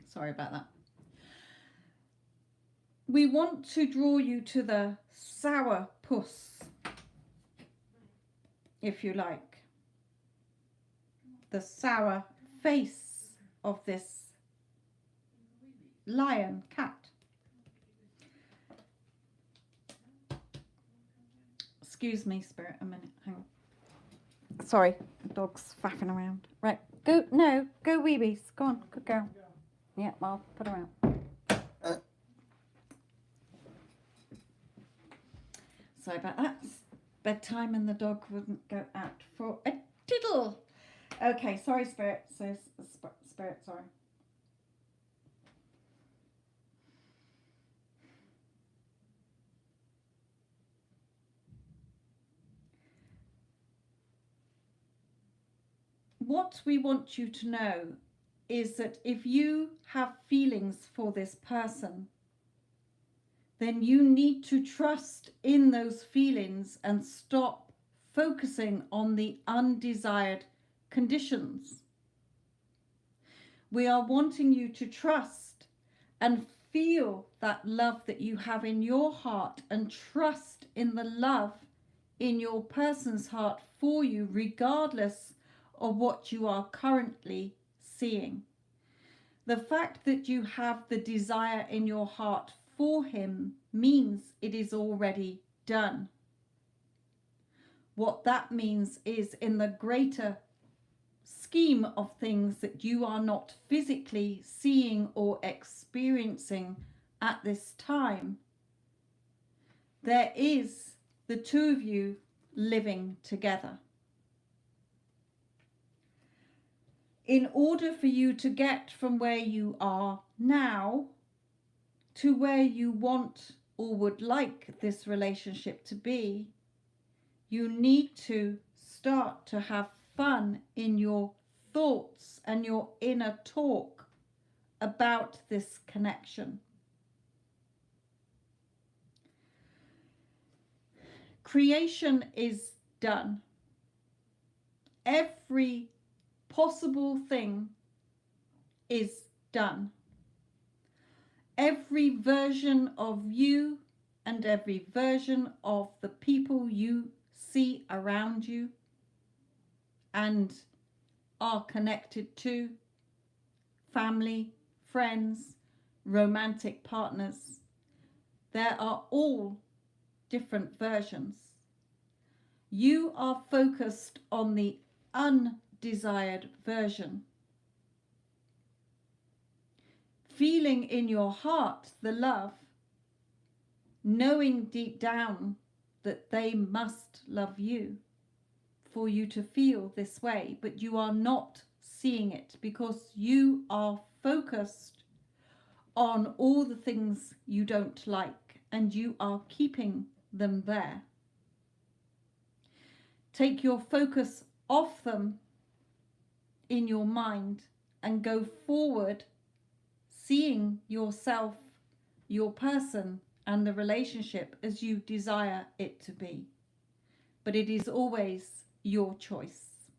Sorry about that. We want to draw you to the sour puss, if you like. The sour face of this lion cat. Excuse me, Spirit, a minute. Hang on. Sorry, the dog's faffing around. Right, go, no, go Weebies. Go on, good girl. Yeah, I'll put her out. Sorry about that. It's bedtime and the dog wouldn't go out for a diddle. Okay, sorry, Spirit. So, Spirit, sorry. What we want you to know is that if you have feelings for this person, then you need to trust in those feelings and stop focusing on the undesired conditions. We are wanting you to trust and feel that love that you have in your heart and trust in the love in your person's heart for you, regardless of what you are currently seeing. The fact that you have the desire in your heart for him means it is already done. What that means is, in the greater scheme of things that you are not physically seeing or experiencing at this time, there is the two of you living together. In order for you to get from where you are now to where you want or would like this relationship to be, you need to start to have fun in your thoughts and your inner talk about this connection. Creation is done. Every possible thing is done. Every version of you and every version of the people you see around you and are connected to, family, friends, romantic partners, there are all different versions. You are focused on the undesired version. Feeling in your heart the love, knowing deep down that they must love you for you to feel this way, but you are not seeing it because you are focused on all the things you don't like and you are keeping them there. Take your focus off them in your mind and go forward, seeing yourself, your person, and the relationship as you desire it to be. But it is always your choice.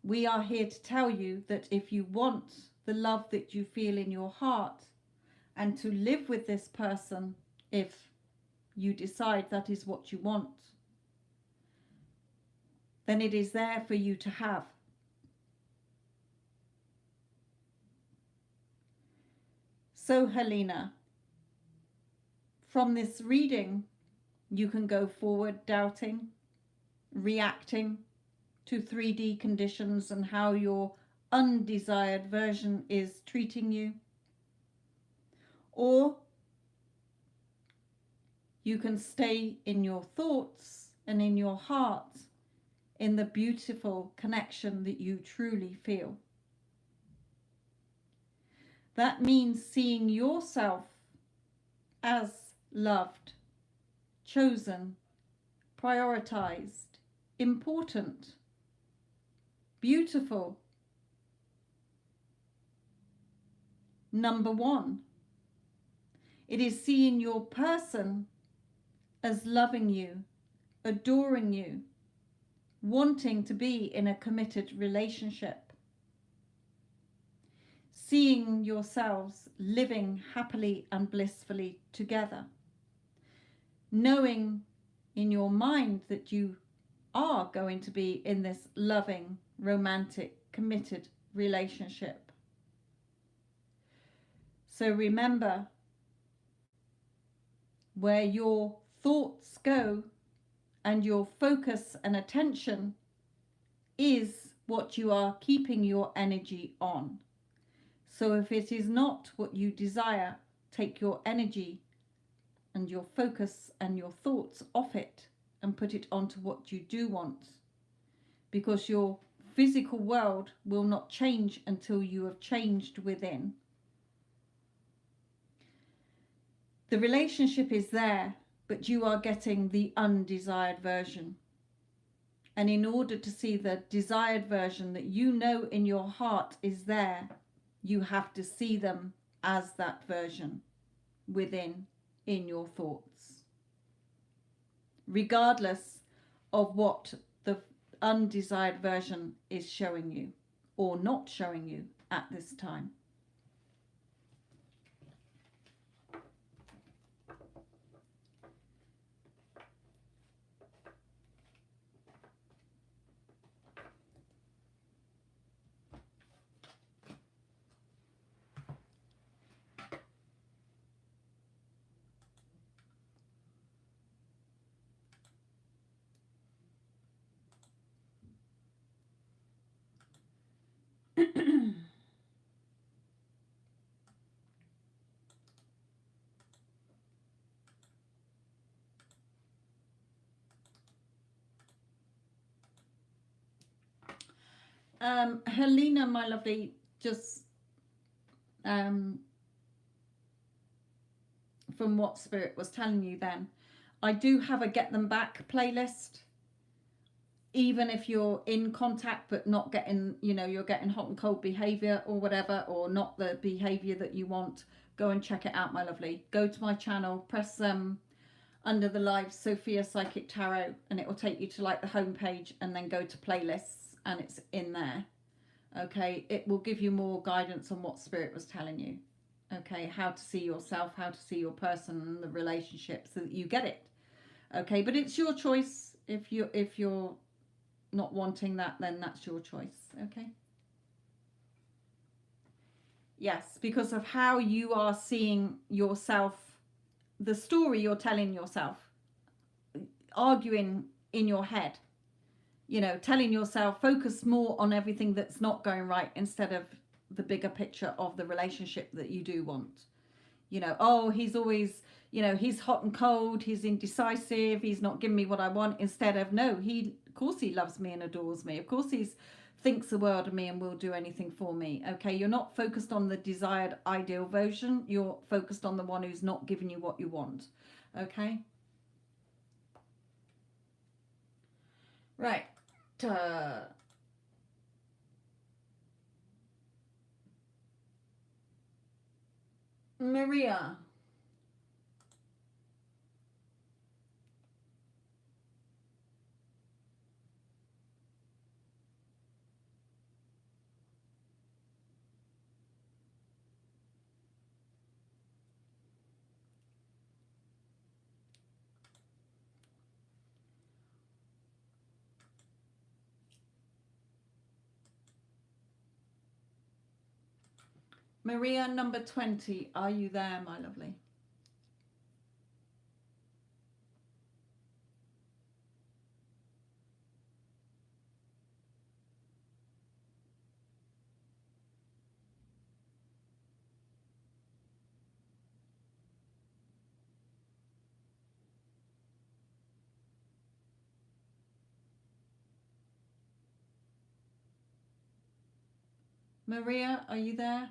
We are here to tell you that if you want the love that you feel in your heart and to live with this person, if you decide that is what you want, then it is there for you to have. So, Helena, from this reading, you can go forward doubting, reacting to 3D conditions and how your undesired version is treating you. Or you can stay in your thoughts and in your heart in the beautiful connection that you truly feel. That means seeing yourself as loved, chosen, prioritized, important, beautiful. Number one, it is seeing your person as loving you, adoring you, wanting to be in a committed relationship, seeing yourselves living happily and blissfully together, knowing in your mind that you are going to be in this loving, romantic, committed relationship. So remember, where your thoughts go and your focus and attention is what you are keeping your energy on. So if it is not what you desire, take your energy and your focus and your thoughts off it and put it onto what you do want, because your physical world will not change until you have changed within. The relationship is there, but you are getting the undesired version. And in order to see the desired version that you know in your heart is there, you have to see them as that version within, in your thoughts, regardless of what the undesired version is showing you or not showing you at this time. Helena, my lovely, just from what Spirit was telling you then, I do have a Get Them Back playlist. Even if you're in contact but not getting, you know, you're getting hot and cold behavior or whatever, or not the behavior that you want, go and check it out, my lovely. Go to my channel, press under the live Sophia Psychic Tarot, and it will take you to like the home page, and then go to playlists, and it's in there. Okay, it will give you more guidance on what Spirit was telling you. Okay, how to see yourself, how to see your person and the relationship, so that you get it. Okay, but it's your choice. If you're not wanting that, then that's your choice. Okay. Yes, because of how you are seeing yourself, the story you're telling yourself, arguing in your head, you know, telling yourself, focus more on everything that's not going right instead of the bigger picture of the relationship that you do want. You know, oh, he's always, you know, he's hot and cold, he's indecisive, he's not giving me what I want, instead of, no, of course he loves me and adores me. Of course he's thinks the world of me and will do anything for me. Okay, you're not focused on the desired ideal version, you're focused on the one who's not giving you what you want. Okay. Right. Maria. Maria, number 20, are you there, my lovely? Maria, are you there?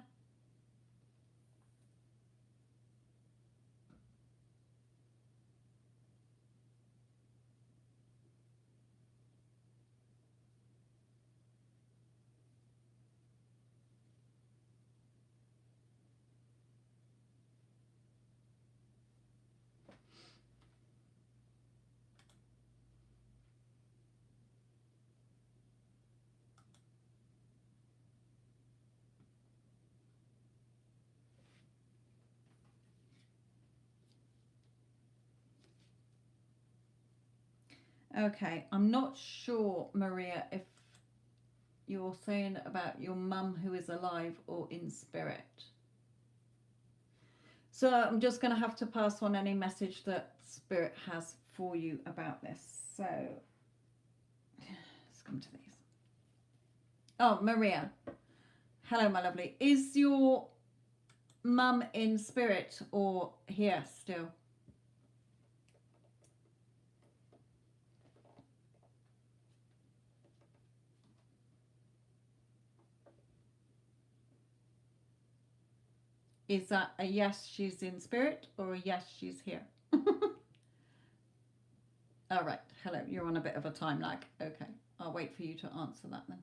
Okay, I'm not sure, Maria, if you're saying about your mum who is alive or in spirit. So I'm just going to have to pass on any message that Spirit has for you about this. So let's come to these. Oh, Maria. Hello, my lovely. Is your mum in spirit or here still? Is that a yes, she's in spirit, or a yes, she's here? All right. Hello. You're on a bit of a time lag. Okay. I'll wait for you to answer that then.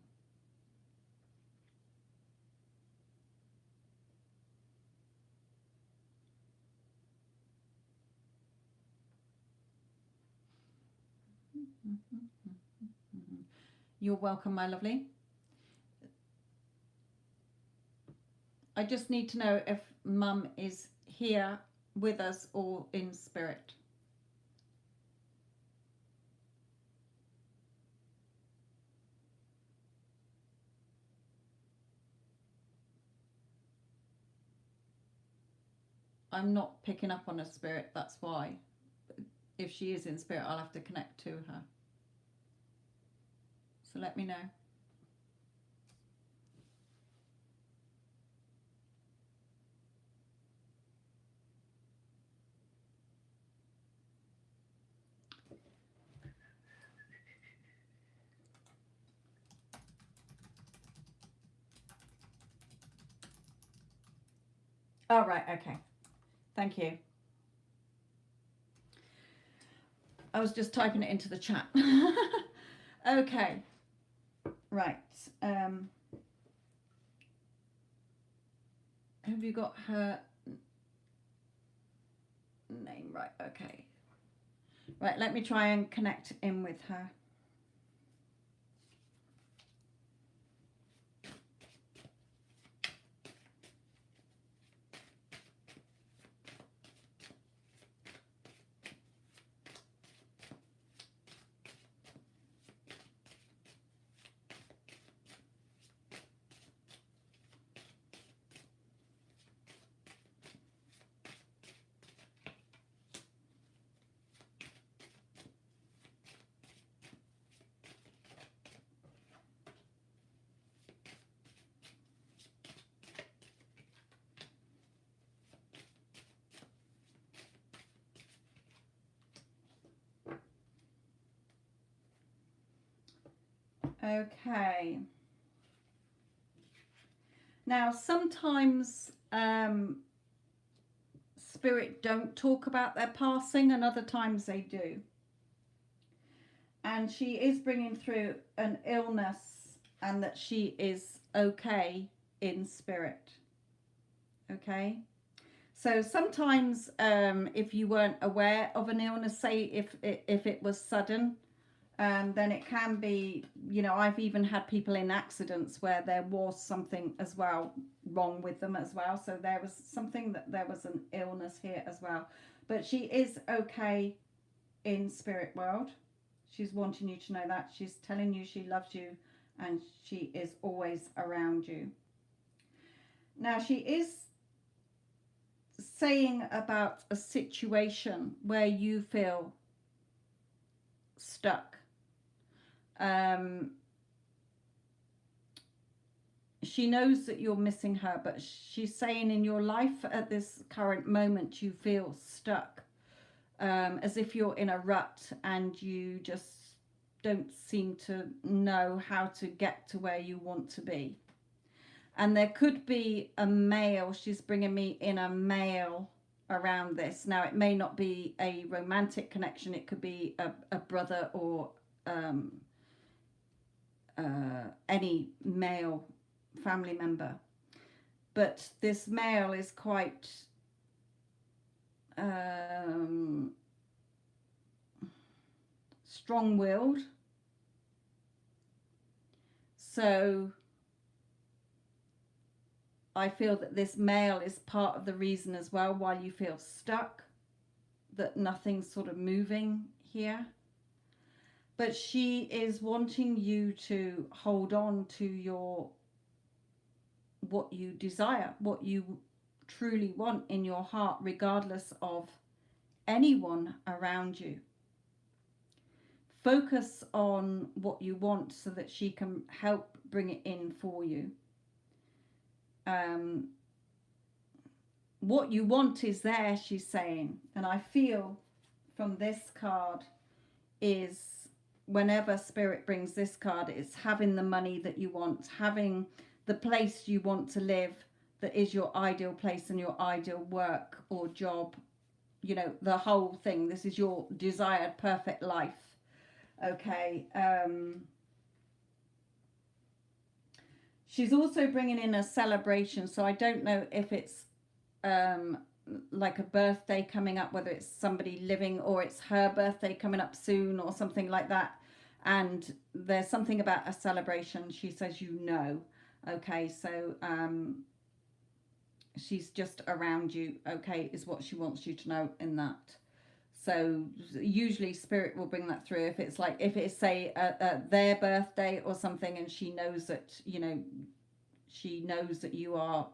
You're welcome, my lovely. I just need to know if mum is here with us or in spirit. I'm not picking up on a spirit, that's why. If she is in spirit, I'll have to connect to her. So let me know. All right, okay. Thank you. I was just typing it into the chat. Okay. Right. Have you got her name right? Okay. Right, let me try and connect in with her. Okay. Now, sometimes spirit don't talk about their passing, and other times they do. And she is bringing through an illness, and that she is okay in spirit. Okay. So sometimes, if you weren't aware of an illness, say if it was sudden, then it can be, you know, I've even had people in accidents where there was something as well wrong with them as well. So there was something that there was an illness here as well. But she is okay in spirit world. She's wanting you to know that. She's telling you she loves you and she is always around you. Now, she is saying about a situation where you feel stuck. She knows that you're missing her, but she's saying in your life at this current moment you feel stuck, as if you're in a rut and you just don't seem to know how to get to where you want to be. And there could be a male, she's bringing me in a male around this. Now, it may not be a romantic connection, it could be a brother or any male family member. But this male is quite strong-willed. So I feel that this male is part of the reason as well why you feel stuck, that nothing's sort of moving here. But she is wanting you to hold on to your, what you desire, what you truly want in your heart, regardless of anyone around you. Focus on what you want so that she can help bring it in for you. What you want is there, she's saying. And I feel from this card is, whenever Spirit brings this card, it's having the money that you want, having the place you want to live that is your ideal place and your ideal work or job, you know, the whole thing. This is your desired perfect life. Okay. She's also bringing in a celebration, so I don't know if it's like a birthday coming up, whether it's somebody living or it's her birthday coming up soon or something like that. And there's something about a celebration, she says, you know. Okay, so she's just around you, okay, is what she wants you to know in that. So usually Spirit will bring that through if it's like, if it's say their birthday or something, and she knows that, you know, she knows that you are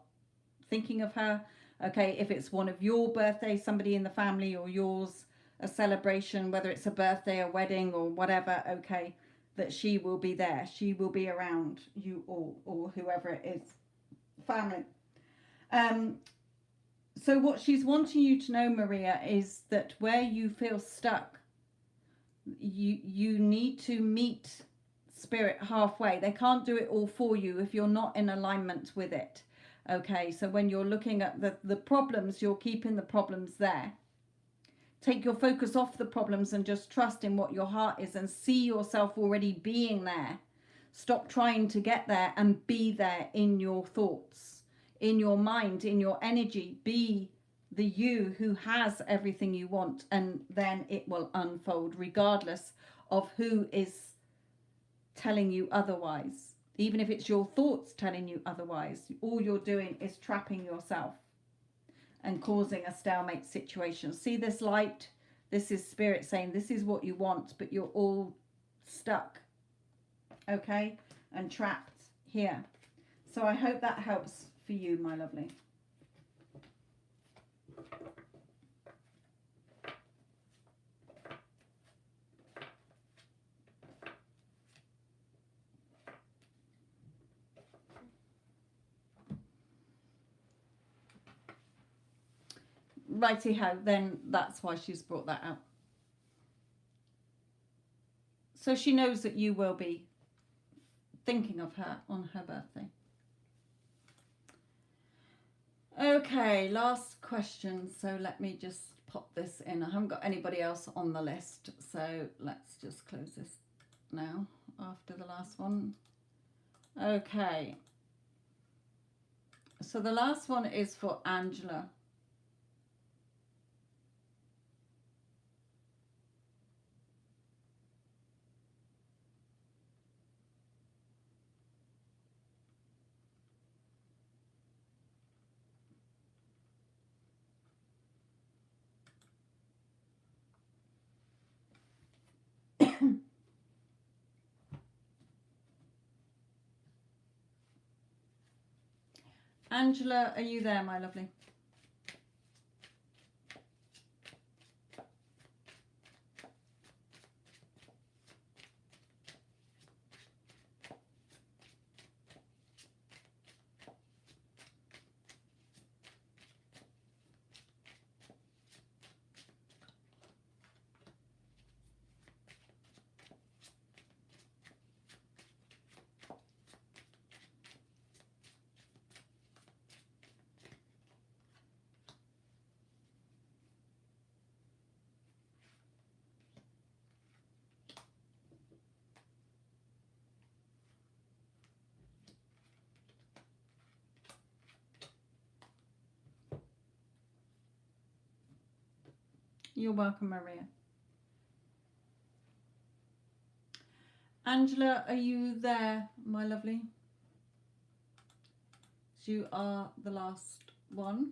thinking of her. Okay, if it's one of your birthdays, somebody in the family or yours, a celebration, whether it's a birthday, a wedding or whatever, okay, that she will be there. She will be around you or whoever it is, family. So what she's wanting you to know, Maria, is that where you feel stuck, you need to meet Spirit halfway. They can't do it all for you if you're not in alignment with it. Okay, so when you're looking at the problems, you're keeping the problems there. Take your focus off the problems and just trust in what your heart is and see yourself already being there. Stop trying to get there and be there in your thoughts, in your mind, in your energy. Be the you who has everything you want, and then it will unfold regardless of who is telling you otherwise. Even if it's your thoughts telling you otherwise, all you're doing is trapping yourself and causing a stalemate situation. See this light? This is Spirit saying this is what you want, but you're all stuck, okay, and trapped here. So I hope that helps for you, my lovely. Righty-ho, then that's why she's brought that out. So she knows that you will be thinking of her on her birthday. Okay, last question. So let me just pop this in. I haven't got anybody else on the list, so let's just close this now after the last one. Okay. So the last one is for Angela. Angela, are you there, my lovely? You're welcome, Maria. Angela, are you there, my lovely? You are the last one.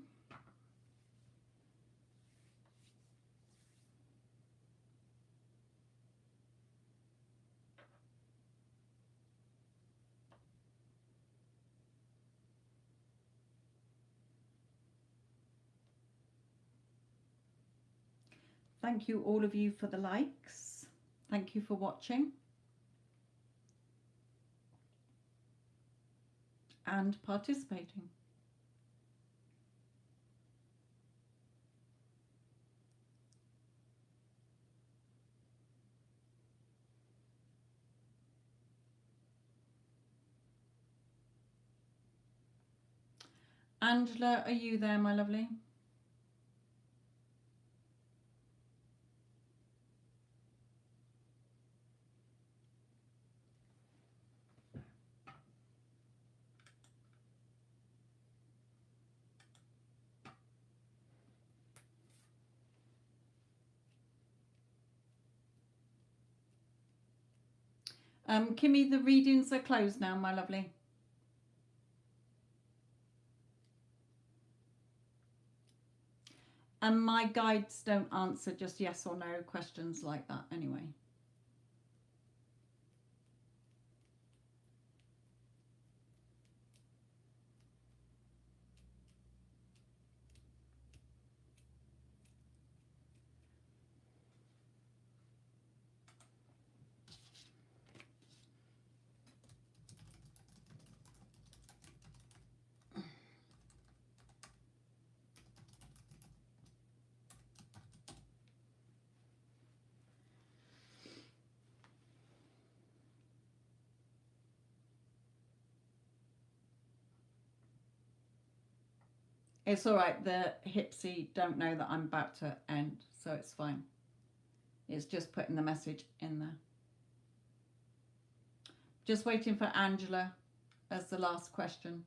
Thank you, all of you, for the likes. Thank you for watching and participating. Angela, are you there, my lovely? Kimmy, the readings are closed now, my lovely. And my guides don't answer just yes or no questions like that anyway. It's all right. The Hipsy don't know that I'm about to end, so it's fine. It's just putting the message in there. Just waiting for Angela as the last question.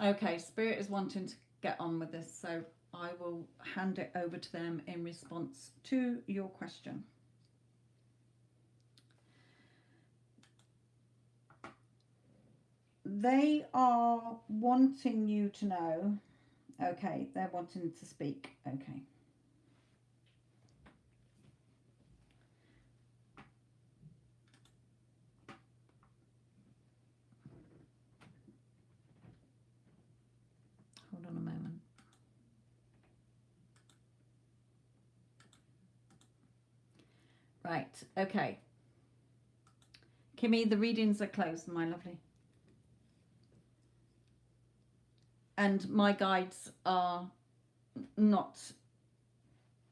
Okay, Spirit is wanting to get on with this, so I will hand it over to them in response to your question. They are wanting you to know. Okay, they're wanting to speak. Okay. Hold on a moment. Right, okay. Kimmy, the readings are closed, my lovely. And my guides are not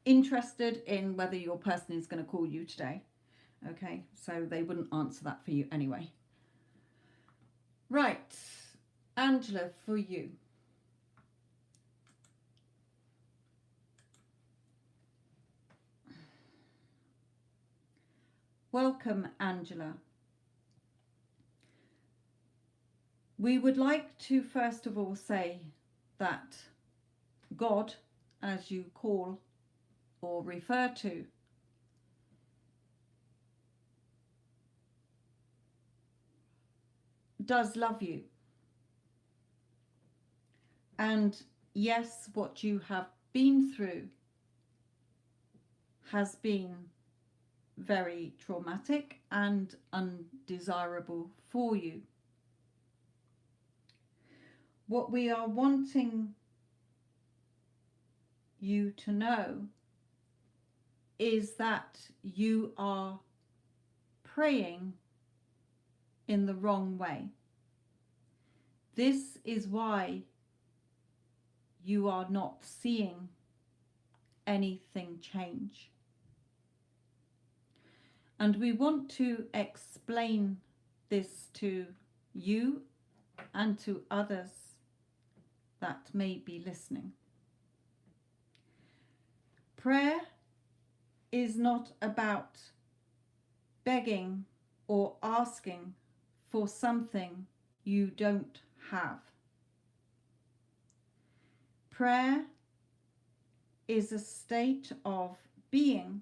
interested in whether your person is going to call you today. Okay, so they wouldn't answer that for you anyway. Right, Angela, for you. Welcome, Angela. We would like to first of all say that God, as you call or refer to, does love you. And yes, what you have been through has been very traumatic and undesirable for you. What we are wanting you to know is that you are praying in the wrong way. This is why you are not seeing anything change. And we want to explain this to you and to others that may be listening. Prayer is not about begging or asking for something you don't have. Prayer is a state of being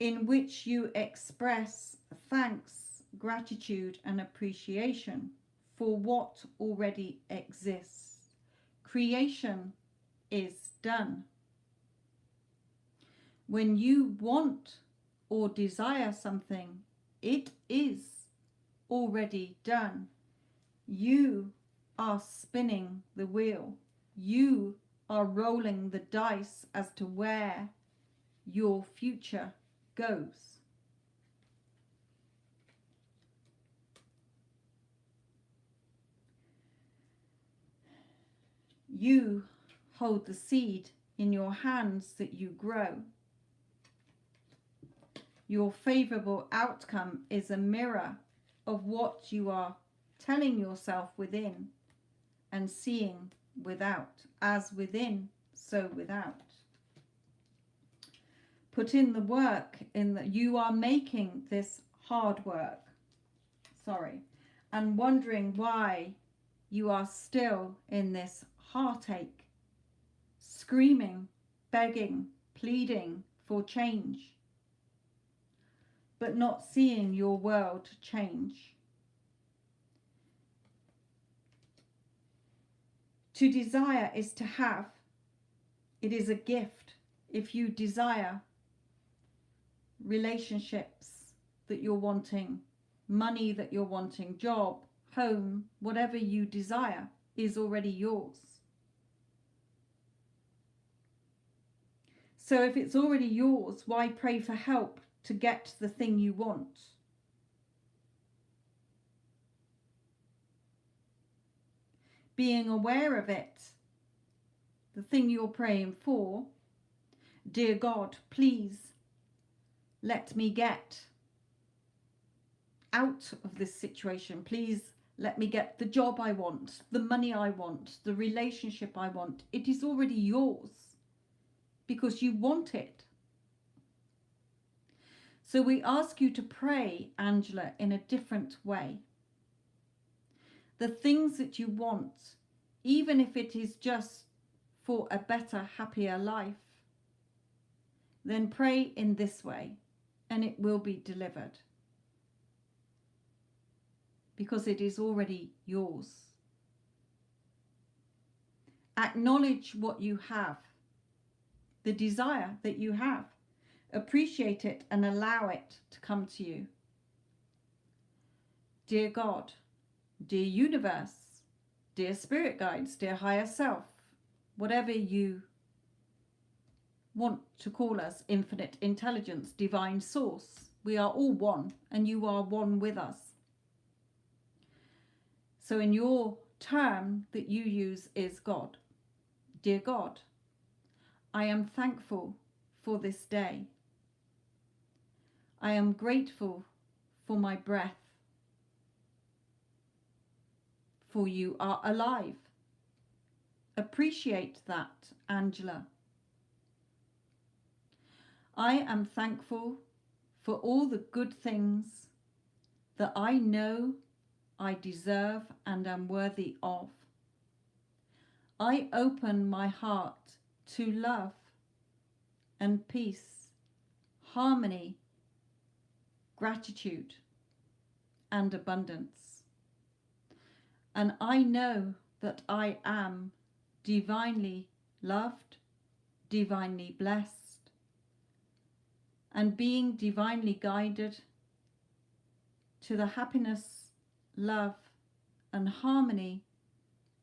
in which you express thanks, gratitude, and appreciation for what already exists. Creation is done. When you want or desire something, it is already done. You are spinning the wheel. You are rolling the dice as to where your future goes. You hold the seed in your hands that you grow. Your favorable outcome is a mirror of what you are telling yourself within and seeing without. As within, so without. Put in the work in that you are making this hard work. And wondering why you are still in this heartache, screaming, begging, pleading for change, but not seeing your world change. To desire is to have. It is a gift. If you desire relationships that you're wanting, money that you're wanting, job, home, whatever you desire is already yours. So if it's already yours, why pray for help to get the thing you want? Being aware of it, the thing you're praying for, dear God, please let me get out of this situation. Please let me get the job I want, the money I want, the relationship I want. It is already yours because you want it. So we ask you to pray, Angela, in a different way. The things that you want, even if it is just for a better, happier life, then pray in this way and it will be delivered. Because it is already yours. Acknowledge what you have, the desire that you have. Appreciate it and allow it to come to you. Dear God, dear universe, dear spirit guides, dear higher self, whatever you want to call us, infinite intelligence, divine source, we are all one and you are one with us. So in your term that you use is God. Dear God, I am thankful for this day. I am grateful for my breath. For you are alive. Appreciate that, Angela. I am thankful for all the good things that I know I deserve and am worthy of. I open my heart to love and peace, harmony, gratitude, and abundance. And I know that I am divinely loved, divinely blessed, and being divinely guided to the happiness, love, and harmony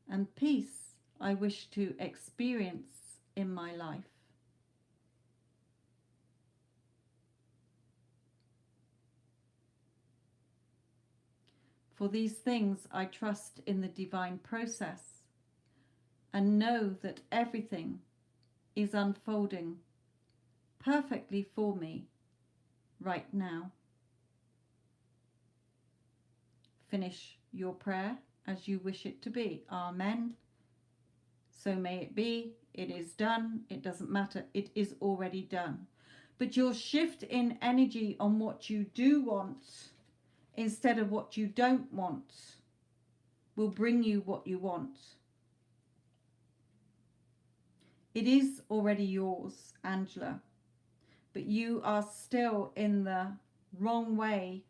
and peace I wish to experience in my life. For these things I trust in the divine process and know that everything is unfolding perfectly for me right now. Finish your prayer as you wish it to be. Amen. So may it be. It is done. It doesn't matter. It is already done. But your shift in energy on what you do want instead of what you don't want will bring you what you want. It is already yours, Angela, but you are still in the wrong way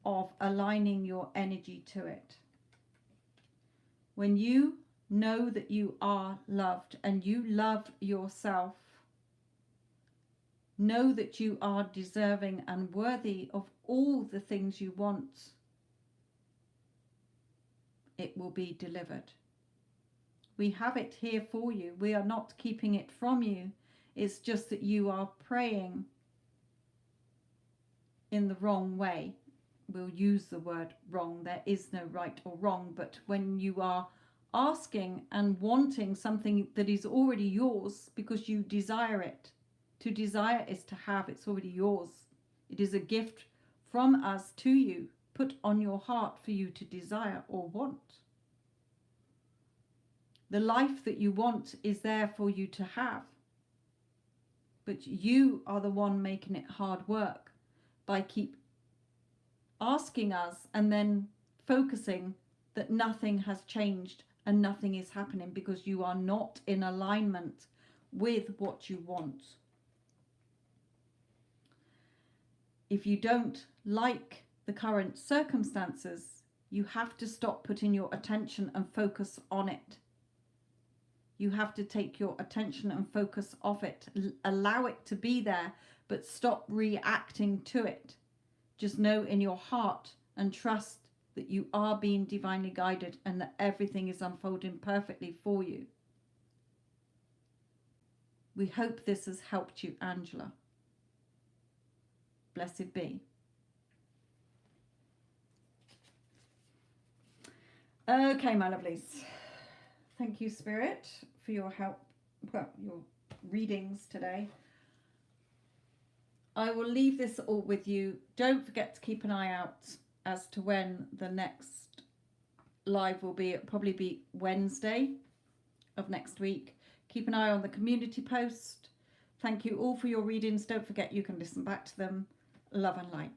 of aligning your energy to it. When you know that you are loved and you love yourself, Know that you are deserving and worthy of all the things you want. It will be delivered. We have it here for you. We are not keeping it from you. It's just that you are praying in the wrong way. We'll use the word wrong. There is no right or wrong. But when you are asking and wanting something that is already yours because you desire it, to desire is to have. It's already yours. It is a gift from us to you, put on your heart for you to desire or want. The life that you want is there for you to have. But you are the one making it hard work by keep asking us and then focusing that nothing has changed and nothing is happening because you are not in alignment with what you want. If you don't like the current circumstances, you have to stop putting your attention and focus on it. You have to take your attention and focus off it. Allow it to be there, but stop reacting to it. Just know in your heart and trust that you are being divinely guided and that everything is unfolding perfectly for you. We hope this has helped you, Angela. Blessed be. Okay, my lovelies. Thank you, Spirit, for your help, well, your readings today. I will leave this all with you. Don't forget to keep an eye out as to when the next live will be. It'll probably be Wednesday of next week. Keep an eye on the community post. Thank you all for your readings. Don't forget you can listen back to them. Love and light.